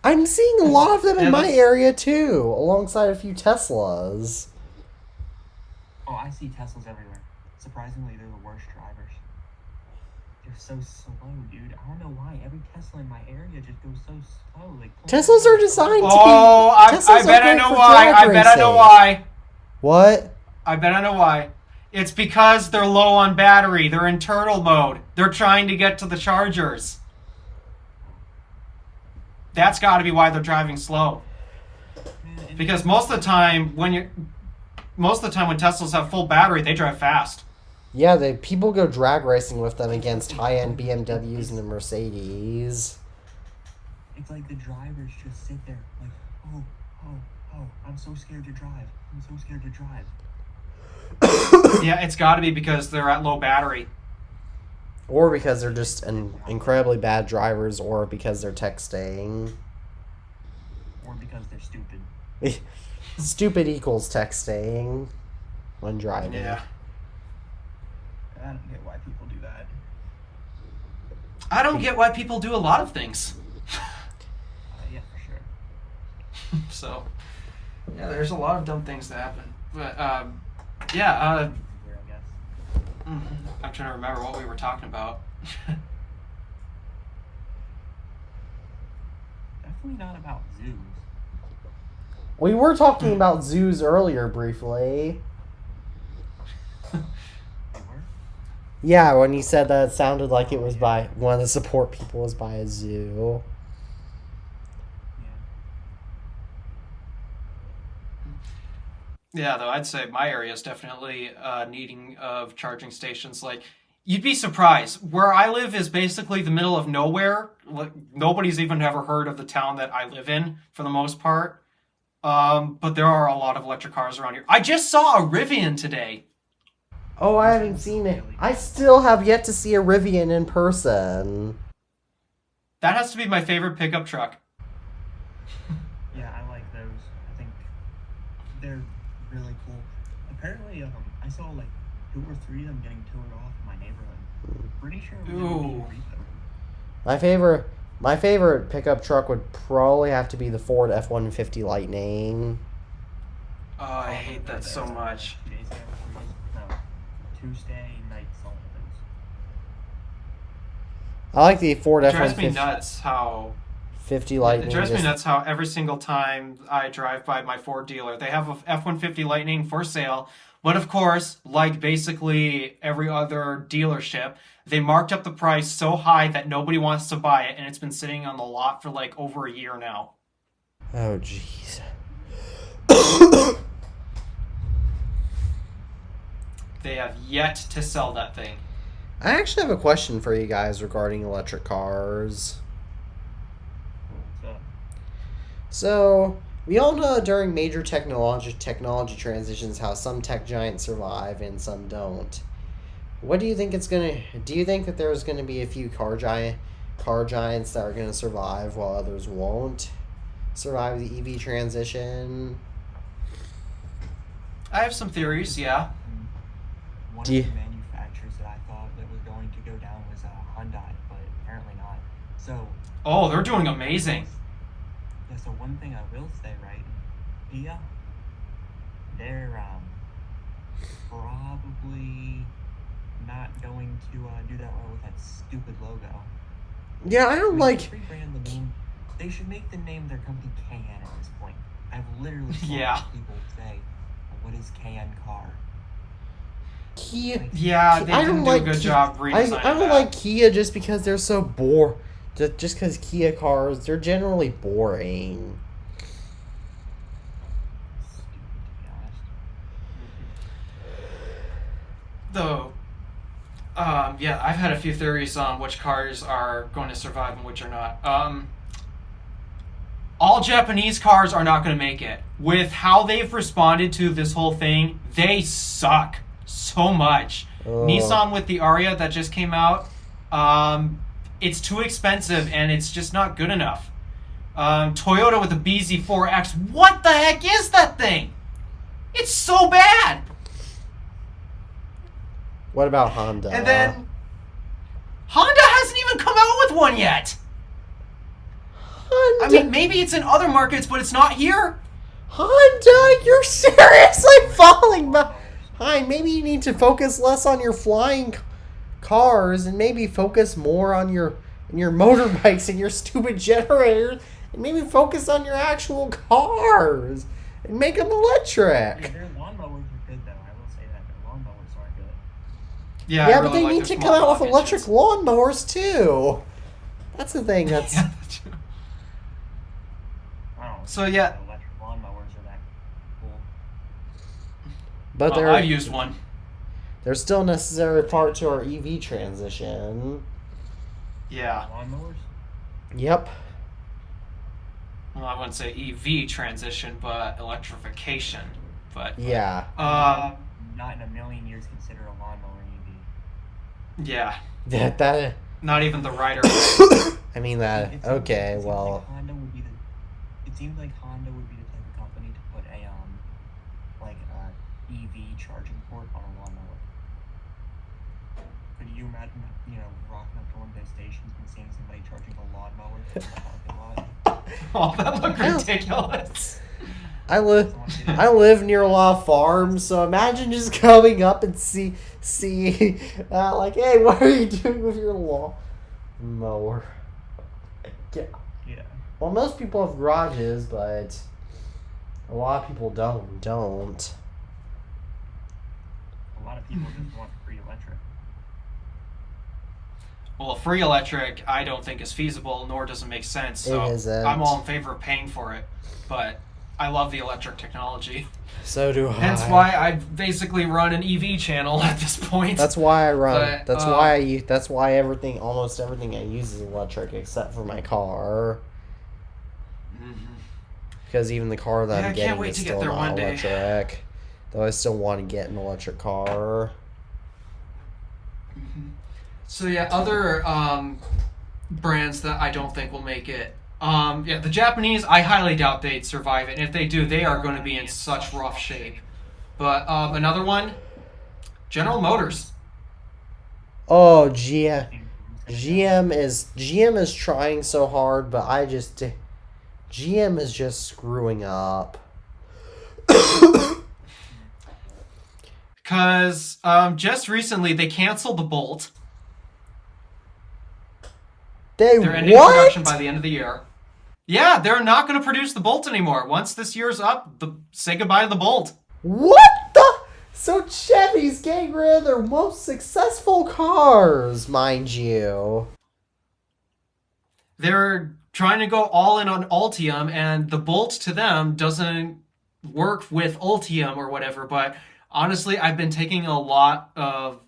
I'm seeing a lot of them in Yeah, my that's- area, too, alongside a few Teslas. Oh, I see Teslas everywhere. Surprisingly, they're the worst drivers. They're so slow, dude. I don't know why. Every Tesla in my area just goes so slow. Like Teslas are designed to Oh, be... I Teslas are bet I great know for why. drag I bet I know racing. why. What? I bet I know why. It's because they're low on battery. They're in turtle mode. They're trying to get to the chargers. That's got to be why they're driving slow. Because most of the time when Teslas have full battery, they drive fast. Yeah, people go drag racing with them against high-end BMWs and the Mercedes. It's like the drivers just sit there like, oh, I'm so scared to drive. Yeah, it's got to be because they're at low battery. Or because they're just incredibly bad drivers, or because they're texting. Or because they're stupid. Stupid equals texting when driving. Yeah. I don't get why people do that. I don't get why people do a lot of things. Yeah, for sure. So, yeah, there's a lot of dumb things that happen. But, Here, I guess. I'm trying to remember what we were talking about. Definitely not about zoos. We were talking about zoos earlier briefly. They were? Yeah, when you said that, it sounded like it was by one of the support people was by a zoo. Yeah, though I'd say my area is definitely needing of charging stations. Like, you'd be surprised. Where I live is basically the middle of nowhere. Like, nobody's even ever heard of the town that I live in, for the most part. But there are a lot of electric cars around here. I just saw a Rivian today. Oh, I haven't seen it. I still have yet to see a Rivian in person. That has to be my favorite pickup truck. Yeah, I like those. I think they're really cool. Apparently, I saw like 2 or 3 of them getting towed off in my neighborhood. Pretty sure it was Ooh. My favorite pickup truck would probably have to be the Ford F-150 Lightning. Oh, I hate that so much. Tuesday nights on those. I like the Ford It drives me F-150 nuts how... Lightning. It drives me just- nuts how every single time I drive by my Ford dealer, they have a F-150 Lightning for sale. But of course, like basically every other dealership, they marked up the price so high that nobody wants to buy it, and it's been sitting on the lot for like over a year now. Oh, jeez. They have yet to sell that thing. I actually have a question for you guys regarding electric cars. So, we all know during major technology transitions how some tech giants survive and some don't. What do you think do you think that there's gonna be a few car giants that are gonna survive while others won't? survive the EV transition? I have some theories, yeah. One Do you- of the manufacturers that I thought that was going to go down was Hyundai, but apparently not. So Oh, they're doing amazing. yeah, so one thing I will say, right? Kia, they're probably not going to do that well with that stupid logo. Yeah, I don't like. Rebrand the name. They should make the name of their company KN at this point. I've literally seen Yeah. people say, "What is KN car?" Kia. Yeah, they I didn't don't do like a good Ki- job I redesigning don't that. like Kia just because they're so boring. Just because Kia cars, they're generally boring. Stupid, to be honest. Though, yeah, I've had a few theories on which cars are going to survive and which are not. All Japanese cars are not going to make it. With how they've responded to this whole thing, they suck so much. Oh. Nissan with the Ariya that just came out, it's too expensive and it's just not good enough. Toyota with the BZ4X, what the heck is that thing? It's so bad. What about Honda? And then Honda hasn't even come out with one yet. Honda, I mean, maybe it's in other markets, but it's not here. Honda, you're seriously falling behind. Maybe you need to focus less on your flying cars and maybe focus more on your motorbikes and your stupid generators, and maybe focus on your actual cars and make them Yeah, electric. their lawnmowers are good though. I will say that their lawnmowers are good. Yeah, Yeah, I but really they like need their to small come out with block electric engines. lawnmowers too. That's the thing. That's Yeah, that's true. I don't know. So, yeah. Electric lawnmowers are that cool. but Well, they're I've used one. they're still a necessary part to our EV transition. Yeah. Lawnmowers? Yep. Well, I wouldn't say EV transition, but electrification. But Yeah. Not in a million years consider a lawnmower an EV. yeah, That not even the rider. I mean that. It seems- Okay. it seems Well. like Honda would be the. It seems like Honda would be the type of company to put a like a EV charging port on a lawnmower. Could you imagine, rocking up to one of those stations and seeing somebody charging a lawnmower from the parking lot? Oh, that looked ridiculous. I live near a lot of farms, so imagine just coming up and see like, hey, what are you doing with your lawn mower? Yeah. Yeah. Well, most people have garages, but a lot of people don't. A lot of people just want free electric. Well, free electric, I don't think is feasible, nor does it make sense. So It isn't. I'm all in favor of paying for it, but I love the electric technology. So do I. Hence why I basically run an EV channel at this point. That's why I run. But, That's why That's why almost everything I use is electric, except for my car. Mhm. Because even the car that Yeah, I'm I getting can't wait is to get still there not one day. electric. Though I still want to get an electric car. So yeah, other brands that I don't think will make it. Yeah, the Japanese, I highly doubt they'd survive it. And if they do, they are going to be in such rough shape. But another one, General Motors. Oh, GM is trying so hard, but GM is just screwing up. Because just recently they canceled the Bolt. They're ending production by the end of the year. Yeah, they're not going to produce the Bolt anymore. Once this year's up, say goodbye to the Bolt. What the? So Chevy's getting rid of their most successful cars, mind you. They're trying to go all in on Ultium, and the Bolt to them doesn't work with Ultium or whatever. But honestly, I've been studying a lot of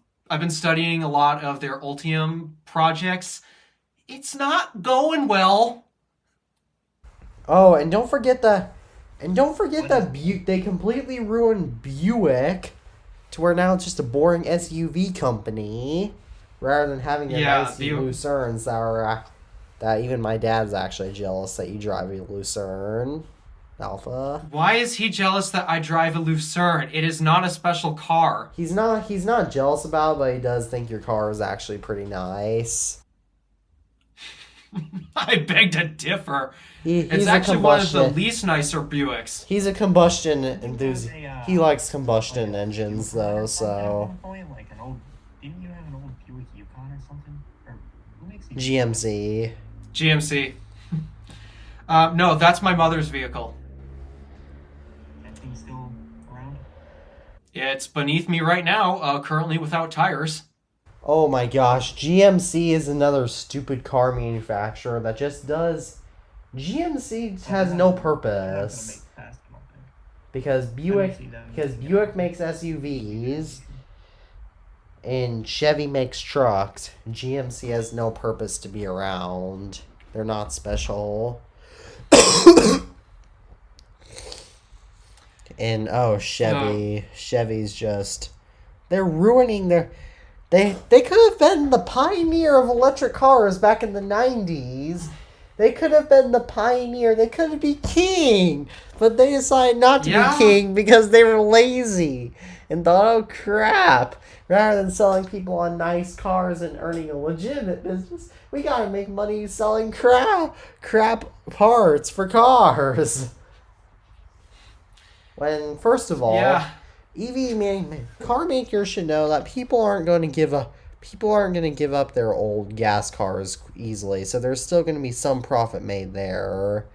their Ultium projects. It's not going well. Oh, and don't forget they completely ruined Buick to where now it's just a boring SUV company rather than having their nice Buick. Lucerns that that even my dad's actually jealous that you drive a Lucerne Alpha. Why is he jealous that I drive a Lucerne? It is not a special car. He's not jealous about it, but he does think your car is actually pretty nice. I beg to differ. He's It's a actually one of the combustion. least nicer Buicks. He's a combustion enthusiast. He likes combustion engines, though. So Like an old, didn't you have an old Buick Yukon or something? Or who makes these? GMC. GMC. No, that's my mother's vehicle. That thing's still around? It's beneath me right now, currently without tires. Oh my gosh, GMC is another stupid car manufacturer that just does. GMC has no purpose because Buick makes SUVs and Chevy makes trucks. GMC has no purpose to be around. They're not special. And Chevy's just, they're ruining their. They could have been the pioneer of electric cars back in the 90s. They could have been the pioneer. They could have been king. But they decided not to be king because they were lazy. And thought, oh crap. Rather than selling people on nice cars and earning a legitimate business, we gotta make money selling crap parts for cars. When, first of all... Yeah. Car makers should know that people aren't going to give up their old gas cars easily. So there's still going to be some profit made there.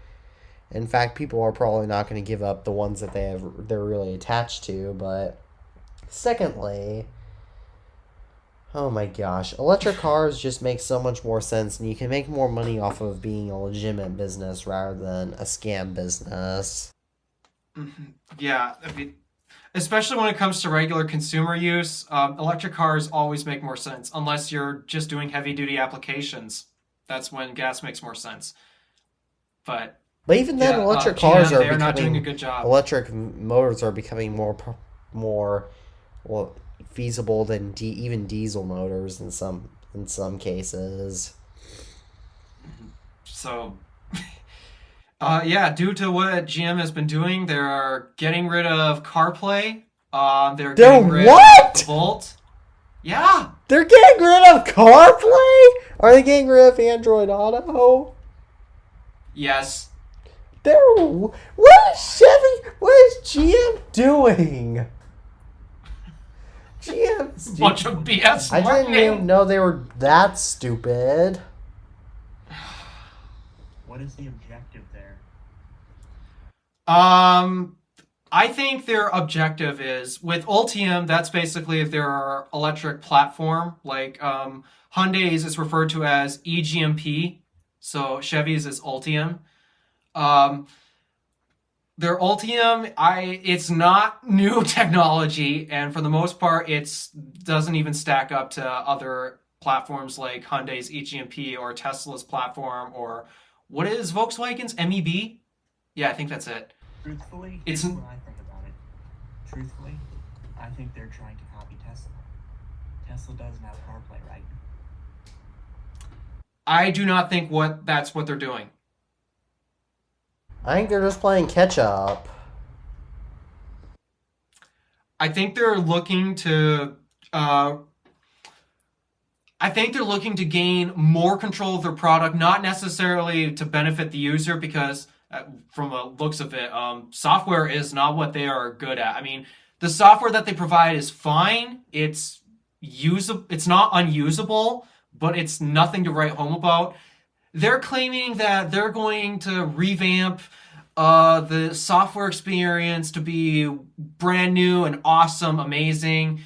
In fact, people are probably not going to give up the ones that they're really attached to. But secondly, oh my gosh, electric cars just make so much more sense, and you can make more money off of being a legitimate business rather than a scam business. Yeah, I mean, especially when it comes to regular consumer use, electric cars always make more sense, unless you're just doing heavy-duty applications. That's when gas makes more sense. But even then, electric GM, cars are they're not doing a good job. Electric motors are becoming more feasible than even diesel motors in some cases. So, due to what GM has been doing, they're getting rid of CarPlay. They're getting rid of Volt. Yeah. They're getting rid of CarPlay? Are they getting rid of Android Auto? Yes. What is GM doing? GM... Bunch of BS I marketing. didn't even know they were that stupid. What is the objective there? I think their objective is with Ultium. That's basically their electric platform. Like Hyundai's is referred to as eGMP, so Chevy's is Ultium. Their Ultium, it's not new technology, and for the most part, it doesn't even stack up to other platforms like Hyundai's eGMP or Tesla's platform, or what is Volkswagen's MEB? Yeah, I think that's it. Truthfully, It's here's what I think about it. Truthfully, I think they're trying to copy Tesla. Tesla doesn't have CarPlay, right? I do not think that's what they're doing. I think they're just playing catch up. I think they're looking to gain more control of their product, not necessarily to benefit the user, because from the looks of it, software is not what they are good at. I mean, the software that they provide is fine. It's not unusable, but it's nothing to write home about. They're claiming that they're going to revamp the software experience to be brand new and awesome, amazing.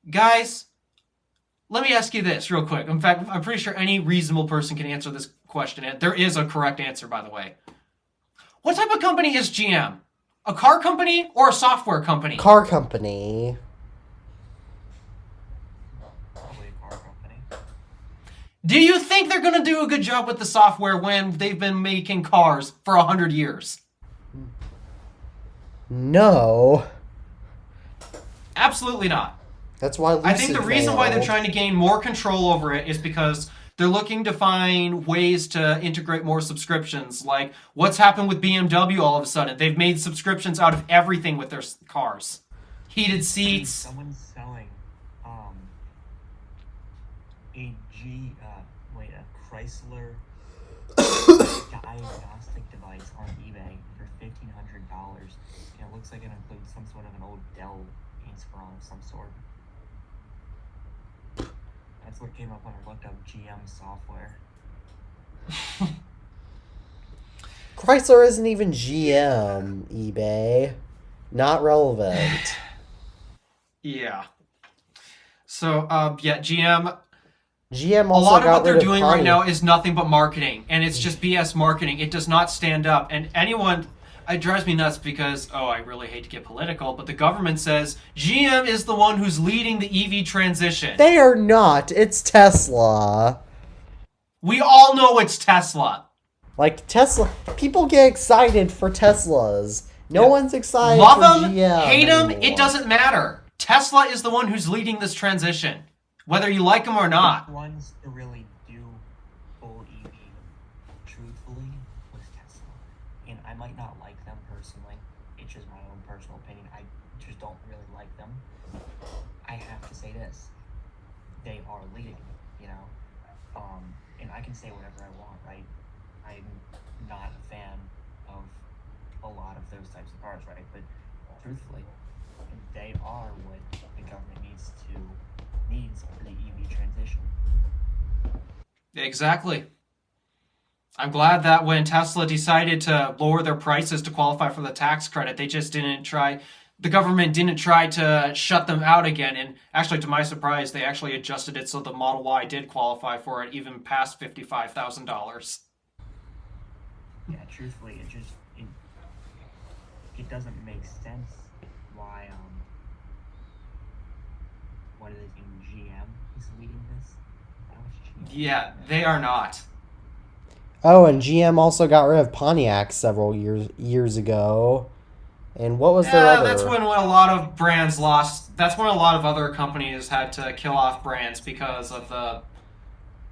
Guys, let me ask you this real quick. In fact, I'm pretty sure any reasonable person can answer this question. And there is a correct answer, by the way. What type of company is GM? A car company or a software company? Car company. Probably a car company. Do you think they're going to do a good job with the software when they've been making cars for 100 years? No. Absolutely not. That's why Lucid I think the reason why they're failed. trying to gain more control over it is because They're looking to find ways to integrate more subscriptions. Like, what's happened with BMW all of a sudden? They've made subscriptions out of everything with their cars. Heated seats. Someone's selling a a Chrysler diagnostic device on eBay for $1,500. And it looks like it includes some sort of an old Dell Inspiron of some sort. That's what came up when I looked up GM software. Chrysler isn't even GM, eBay. Not relevant. Yeah. So, GM. GM A also lot of got what they're rid of doing right Pontiac. now is nothing but marketing, and it's just BS marketing. It does not stand up. And it drives me nuts because, I really hate to get political, but the government says GM is the one who's leading the EV transition. They are not. It's Tesla. We all know it's Tesla. Like, Tesla... People get excited for Teslas. No one's excited Love for them, GM hate them, anymore. it doesn't matter. Tesla is the one who's leading this transition, whether you like them or not. Ones to really do full EV, truthfully, was Tesla. And I might not like them personally. It's just my own personal opinion. I just don't really like them. I have to say this. They are leading, and I can say whatever I want, right? I'm not a fan of a lot of those types of cars, right? But truthfully, they are what the government needs for the EV transition. Exactly. I'm glad that when Tesla decided to lower their prices to qualify for the tax credit, the government didn't try to shut them out again. And actually, to my surprise, they actually adjusted it so the Model Y did qualify for it, even past $55,000. Yeah, truthfully, it doesn't make sense why what are they saying? GM is leading this. Yeah, they are not. Oh, and GM also got rid of Pontiac several years ago. And what was their other... That's when a lot of brands lost. That's when a lot of other companies had to kill off brands because of the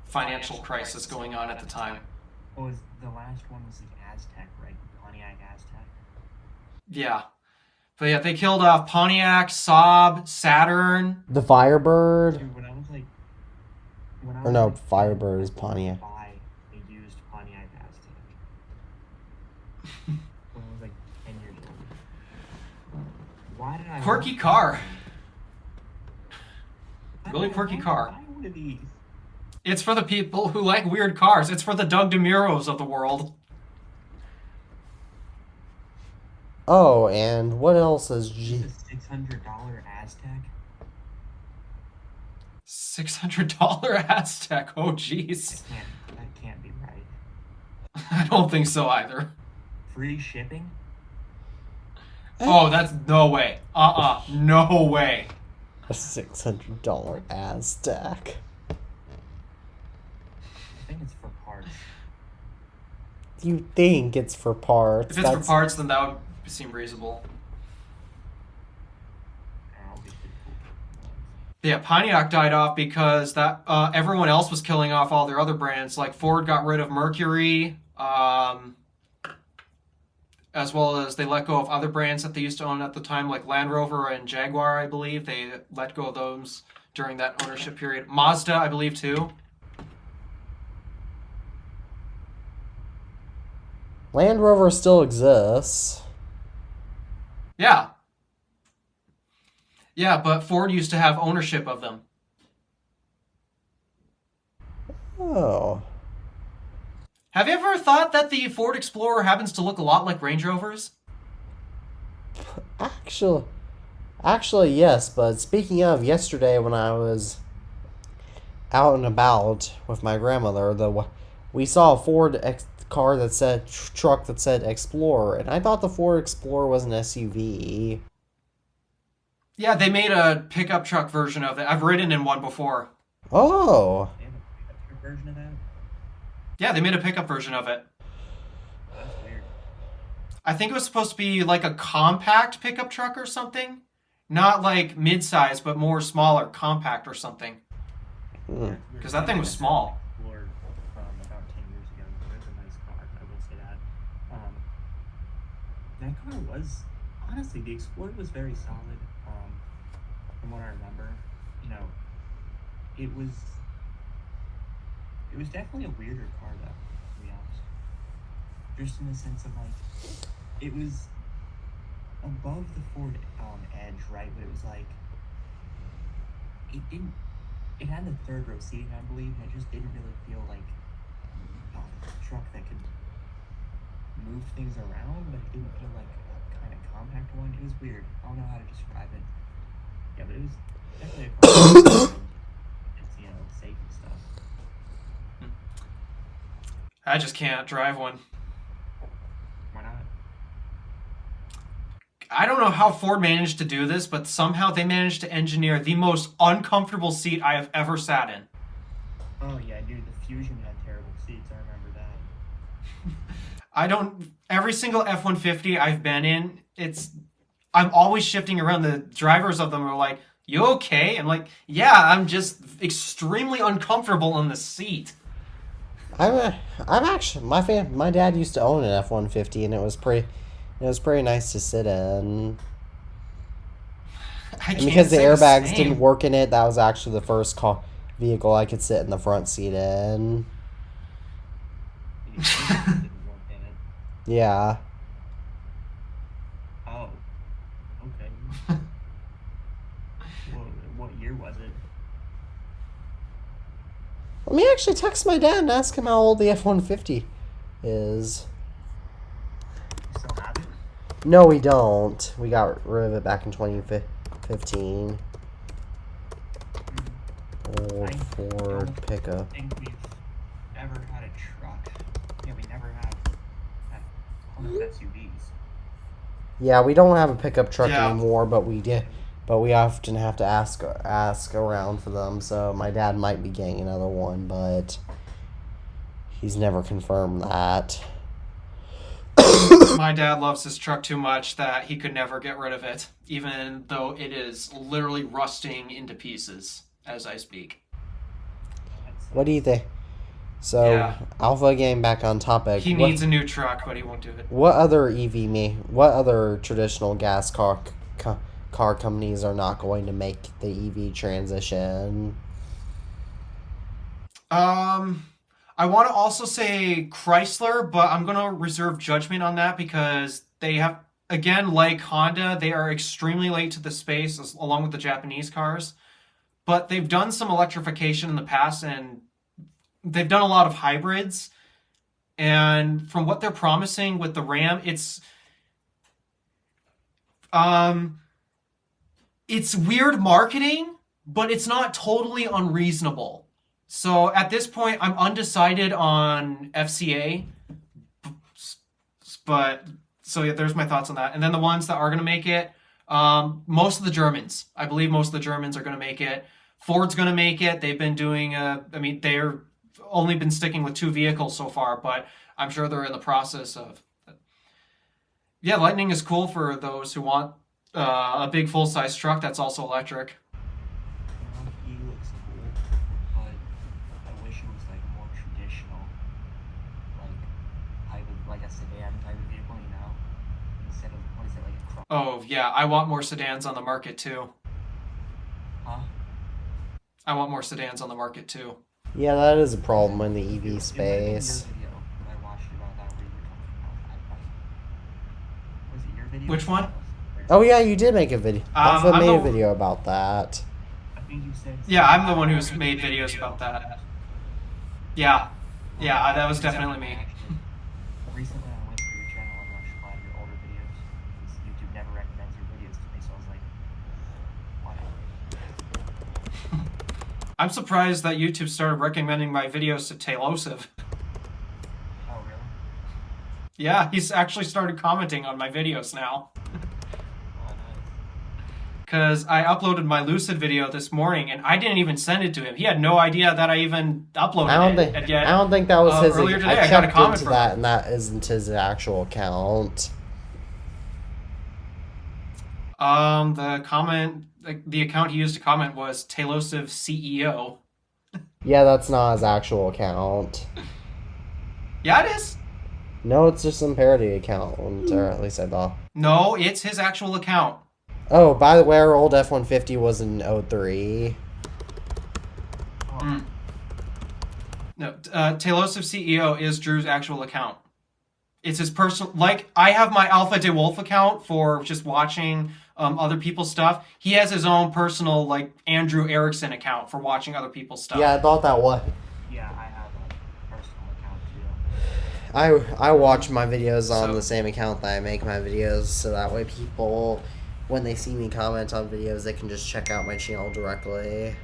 financial crisis going on at the time. What was the last one? Was the Aztec, right? Pontiac Aztec. Yeah. But yeah, they killed off Pontiac, Saab, Saturn. The Firebird? Dude, Firebird is Pontiac. Buy a used Pontiac Aztec. When I was like 10 years old. Why did I... Quirky car. Really quirky car. Buy one of these. It's for the people who like weird cars. It's for the Doug DeMuros of the world. Oh, and what else is The $600 Aztec. $600 Aztec. Oh, jeez. That can't be right. I don't think so either. Free shipping? Oh, that's no way. No way. a $600 Aztec? I think it's for parts. You think it's for parts? If it's for parts, then that would seem reasonable. Yeah, Pontiac died off because everyone else was killing off all their other brands. Like Ford got rid of Mercury, as well as they let go of other brands that they used to own at the time, like Land Rover and Jaguar, I believe. They let go of those during that ownership period. Mazda, I believe, too. Land Rover still exists. Yeah. Yeah, but Ford used to have ownership of them. Oh. Have you ever thought that the Ford Explorer happens to look a lot like Range Rovers? Actually, yes, but speaking of, yesterday when I was out and about with my grandmother, we saw a Ford car that said, truck that said Explorer, and I thought the Ford Explorer was an SUV. Yeah, they made a pickup truck version of it. I've ridden in one before. Oh. They have a pickup version of that? Yeah, they made a pickup version of it. That's weird. I think it was supposed to be like a compact pickup truck or something. Not like mid-size, but more smaller, compact or something. Because that thing was small. Explorer that car was honestly the Explorer was very solid. From what I remember, you know, it was definitely a weirder car though, to be honest. Just in the sense of like, it was above the Ford Edge, right? But it was like, it had the third row seating, I believe, and it just didn't really feel like a truck that could move things around, but it didn't feel like a kind of compact one. It was weird. I don't know how to describe it. Yeah, but it was definitely a car. It's, you know, safe and stuff. I just can't drive one. Why not? I don't know how Ford managed to do this, but somehow they managed to engineer the most uncomfortable seat I have ever sat in. Oh yeah, dude, the Fusion had terrible seats. I remember that. Every single F-150 I've been in, I'm always shifting around. The drivers of them are like, "You okay?" I'm like, "Yeah, I'm just extremely uncomfortable in the seat." I'm actually my dad used to own an F-150, and it was pretty nice to sit in. And because the airbags didn't work in it, that was actually the first vehicle I could sit in the front seat in. Yeah. Oh, okay. What year was it? Let me actually text my dad and ask him how old the F-150 is. You still have it? No, we don't. We got rid of it back in 2015. Old Ford pickup. I don't think we've ever had a truck. Yeah, we never had one of those SUVs. Yeah, we don't have a pickup truck Yeah. anymore, but we did. But we often have to ask around for them. So my dad might be getting another one, but he's never confirmed that. My dad loves his truck too much that he could never get rid of it, even though it is literally rusting into pieces as I speak. What do you think? So, Yeah. Alpha, getting back on topic. He needs a new truck, but he won't do it. What other what other traditional gas car companies are not going to make the EV transition? I want to also say Chrysler, but I'm going to reserve judgment on that because they have, again, like Honda, they are extremely late to the space along with the Japanese cars. But they've done some electrification in the past and they've done a lot of hybrids. And from what they're promising with the Ram, it's weird marketing, but it's not totally unreasonable. So at this point, I'm undecided on FCA. But so yeah, there's my thoughts on that. And then the ones that are going to make it, most of the Germans. I believe most of the Germans are going to make it. Ford's going to make it. They've been doing they're only been sticking with 2 vehicles so far, but I'm sure they're in the process of. Yeah, Lightning is cool for those who want a big full-size truck that's also electric. He looks cool, but I wish it was like more traditional, like a sedan type of vehicle, you know, instead of what is it, like a cross? Oh yeah, I want more sedans on the market too. Huh? I want more sedans on the market too. Yeah, that is a problem in the EV It might have been space. your video that I watched about that where you were talking about that. Was it your video? Which one? Oh yeah, you did make a video. Alpha I'm made a the- video about that. I think you said. Yeah, I'm the one who's made videos about that. Yeah, that was definitely me. Recently, I went through your channel and watched a lot of your older videos. Because YouTube never recommends your videos to me, so I was like, why not? I'm surprised that YouTube started recommending my videos to Taylosive. Oh, really? Yeah, he's actually started commenting on my videos now. Oh, nice. Because I uploaded my Lucid video this morning, and I didn't even send it to him. He had no idea that I even uploaded it. And yet, I don't think that was his. earlier today, I I got a checked comment into from that, him. and that isn't his actual account. The account he used to comment was Taylosive CEO. Yeah, that's not his actual account. Yeah, it is. No, it's just some parody account, or at least I thought. No, it's his actual account. Oh, by the way, our old F-150 was an 03. Mm. No, Tailosive CEO is Drew's actual account. It's his personal. Like, I have my Alpha DeWolf account for just watching other people's stuff. He has his own personal, like, Andrew Erickson account for watching other people's stuff. Yeah, I thought that was. Yeah, I have a personal account too. I watch my videos on the same account that I make my videos, so that way people, when they see me comment on videos, they can just check out my channel directly.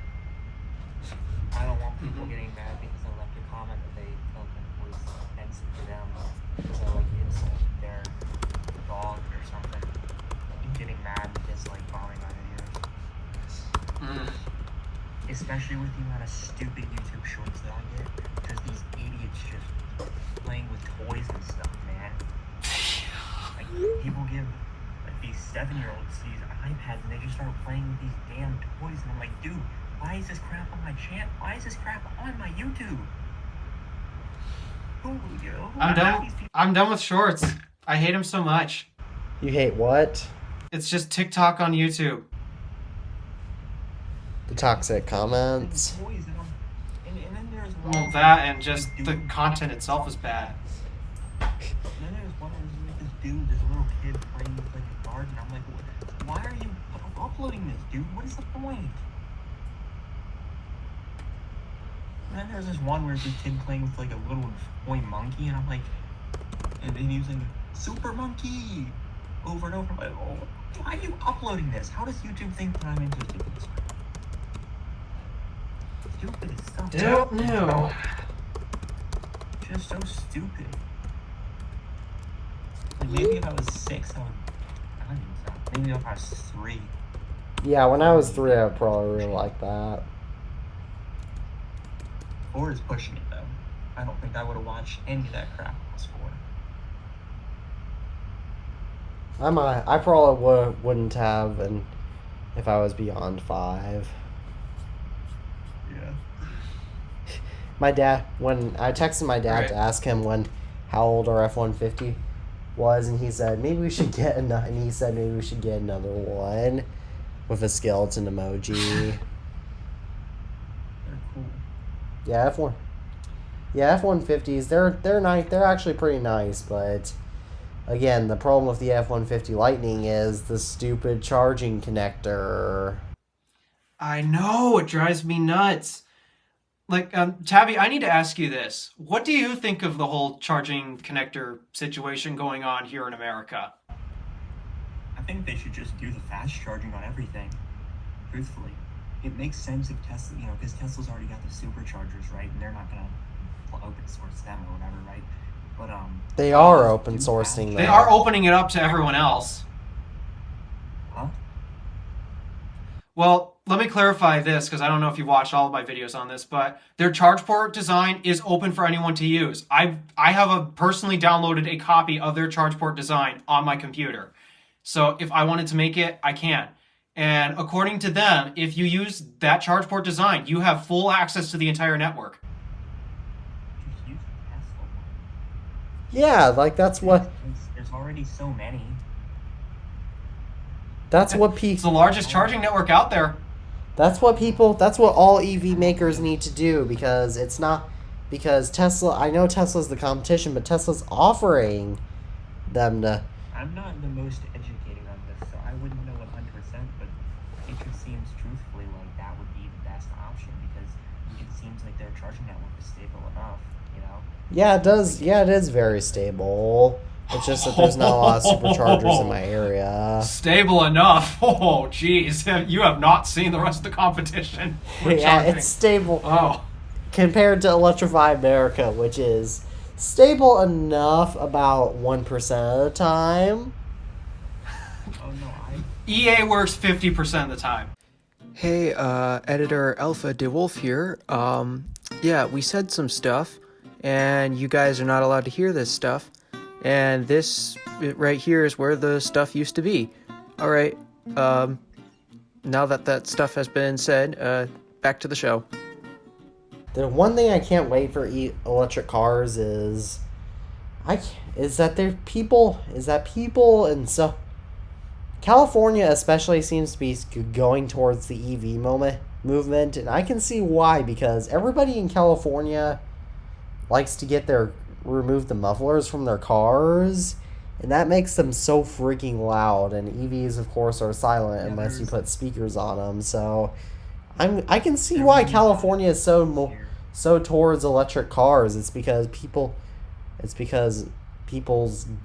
I don't want people getting mad because I left a comment that they felt that was offensive to them because I like insulted their dog or something. And getting mad and dislike bombing my videos. Especially with the amount of stupid YouTube shorts that I get, because these idiots just playing with toys and stuff, man. Like, people give like these 7-year-olds these iPads and they just start playing with these damn toys, and I'm like, dude, why is this crap on my channel? Why is this crap on my YouTube? I'm done with shorts. I hate them so much. You hate what? It's just TikTok on YouTube. The toxic comments. Toys and then there's one. Well, that and just the content itself is bad. And then there's one where there's like this dude, this little kid playing with like a garden. I'm like, why are you uploading this, dude? What is the point? And then there's this one where it's this kid playing with like a little toy monkey, and I'm like, and then he was like, super monkey, over and over. I'm like, oh, why are you uploading this? How does YouTube think that I'm interested in this? Stupid as stuff. Don't know. Just so stupid. Like maybe if I was 6, I don't even know. Maybe if I was 3. Yeah, when I was 3, I would probably really like that. 4 is pushing it though. I don't think I would have watched any of that crap if I was 4. I probably wouldn't have, and if I was beyond 5. Yeah. My dad, when I texted my dad to ask him how old our F-150 was, and he said maybe we should get another one with a skeleton emoji. They're cool. Yeah, F-150s, they're nice. They're actually pretty nice, but again, the problem with the F-150 Lightning is the stupid charging connector. I know, it drives me nuts. Like, Tabby, I need to ask you this. What do you think of the whole charging connector situation going on here in America? I think they should just do the fast charging on everything. Truthfully, it makes sense if Tesla, because Tesla's already got the superchargers, right? And they're not gonna open source them or whatever, right? But they are open sourcing them. They are opening it up to everyone else. Huh? Well, let me clarify this, because I don't know if you watched all of my videos on this, but their charge port design is open for anyone to use. I have personally downloaded a copy of their charge port design on my computer. So if I wanted to make it, I can. And according to them, if you use that charge port design, you have full access to the entire network. Just use the Tesla one. Yeah, like that's what There's already so many. that's what It's people. the largest charging network out there. That's what all EV makers need to do, because Tesla, I know Tesla's the competition, but Tesla's offering them to. I'm not the most educated on this, so I wouldn't know 100%, but it just seems truthfully like that would be the best option, because it seems like their charging network is stable enough, Yeah, it does. Yeah, it is very stable. It's just that there's not a lot of superchargers in my area. Stable enough. Oh, geez. You have not seen the rest of the competition. with Yeah, charging. it's stable Oh. compared to Electrify America, which is stable enough about 1% of the time. Oh no, EA works 50% of the time. Hey, editor Alpha DeWolf here. Yeah, we said some stuff, and you guys are not allowed to hear this stuff. And this right here is where the stuff used to be. Alright, now that stuff has been said, back to the show. The one thing I can't wait for electric cars is is that people and so California especially seems to be going towards the EV movement, and I can see why, because everybody in California likes to remove the mufflers from their cars, and that makes them so freaking loud. And EVs, of course, are silent unless you put speakers on them. So I can see why California is so towards electric cars. It's because people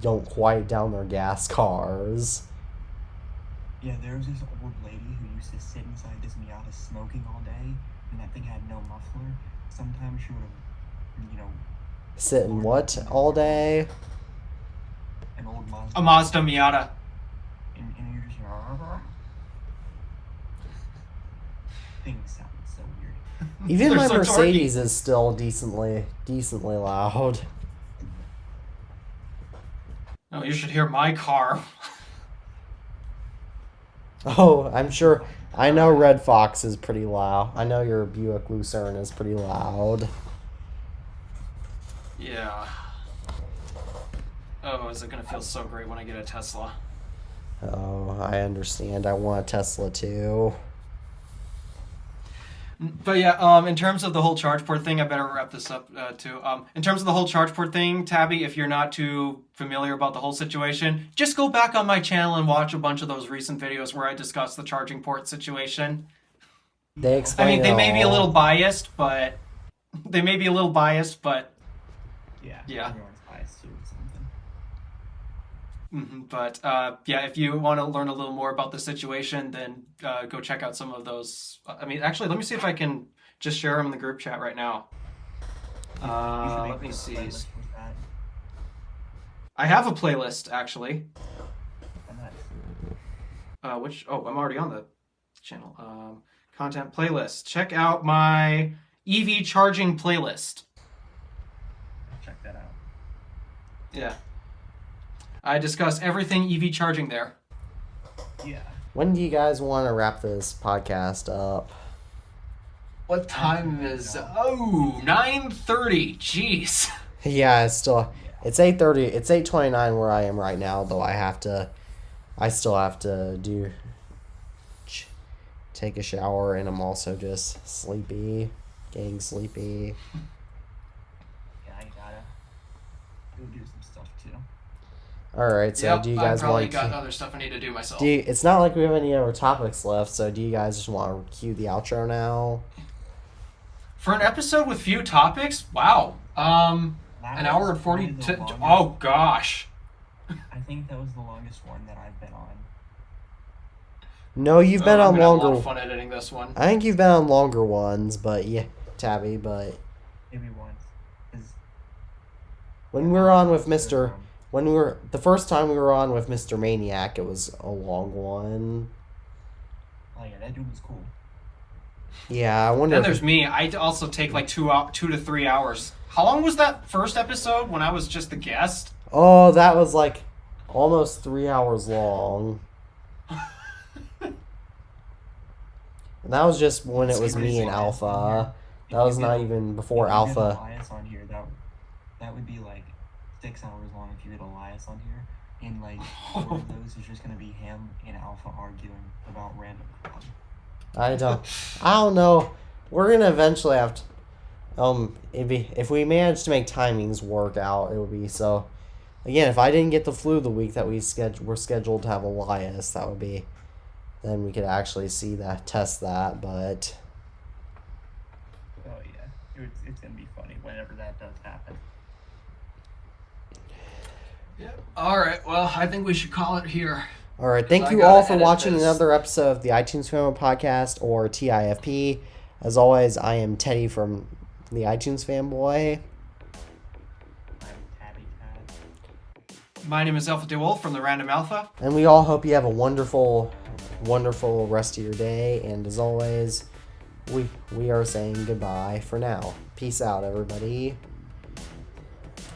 don't quiet down their gas cars. Yeah, there was this old lady who used to sit inside this Miata smoking all day, and that thing had no muffler. Sometimes she would have, Sit in what all day? an old Mazda. A Mazda Miata. And you're just things sound so weird. Even They're my so Mercedes is still decently loud. Oh, you should hear my car. Oh, I'm sure. I know Red Fox is pretty loud. I know your Buick Lucerne is pretty loud. Yeah. Oh, is it gonna feel so great when I get a Tesla? Oh, I understand. I want a Tesla too. But yeah, in terms of the whole charge port thing, I better wrap this up too. In terms of the whole charge port thing, Tabby, if you're not too familiar about the whole situation, just go back on my channel and watch a bunch of those recent videos where I discuss the charging port situation. They explain. I mean, they may be a all. little biased, but Yeah. Everyone's biased too or something. But yeah, if you want to learn a little more about the situation, then go check out some of those. I mean, actually, let me see if I can just share them in the group chat right now. You should make Let me a see. playlist with that. I have a playlist actually. And that's I'm already on the channel. Content playlist. Check out my EV charging playlist. check that out. Yeah. I discuss everything EV charging there. Yeah. When do you guys want to wrap this podcast up? What time is? Oh, 9:30. Jeez. Yeah, it's 8:30. It's 8:29 where I am right now, though I still have to take a shower, and I'm also just getting sleepy. Yeah, I gotta go do some stuff too. All right, so do you guys I probably want got other stuff I need to do myself. it's not like we have any other topics left, so do you guys just want to cue the outro now? For an episode with few topics, wow. An hour and 40. Oh gosh. I think that was the longest one that I've been on. No, you've been on I'm gonna have a lot longer. of fun editing this one. I think you've been on longer ones, but yeah, Tabby. But Maybe once. 'Cause when we were on with the first time we were on with Mr. Maniac, it was a long one. oh yeah, that dude was cool. Yeah, I wonder. Then there's me. I also take like 2 to 3 hours. How long was that first episode when I was just the guest? Oh, that was like almost 3 hours long. And that was just when it was me and Alpha. That was not even before If you get Alpha. Elias on here, that would be like 6 hours long if you get Elias on here. And like 4 of those is just gonna be him and Alpha arguing about random crap. I don't know. We're gonna eventually have to. If we manage to make timings work out, it would be so. Again, if I didn't get the flu the week that we're scheduled to have Elias, that would be. Then we could actually test that, but. Oh yeah, it's gonna be funny whenever that does happen. Yep. All right. Well, I think we should call it here. All right, thank I you gotta all for edit watching this. another episode of the iTunes Family Podcast, or TIFP. As always, I am Teddy from the iTunes Fanboy. I'm Tabby Tad. My name is Alpha DeWolf from the Random Alpha. And we all hope you have a wonderful, wonderful rest of your day. And as always, we are saying goodbye for now. Peace out, everybody.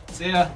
See ya.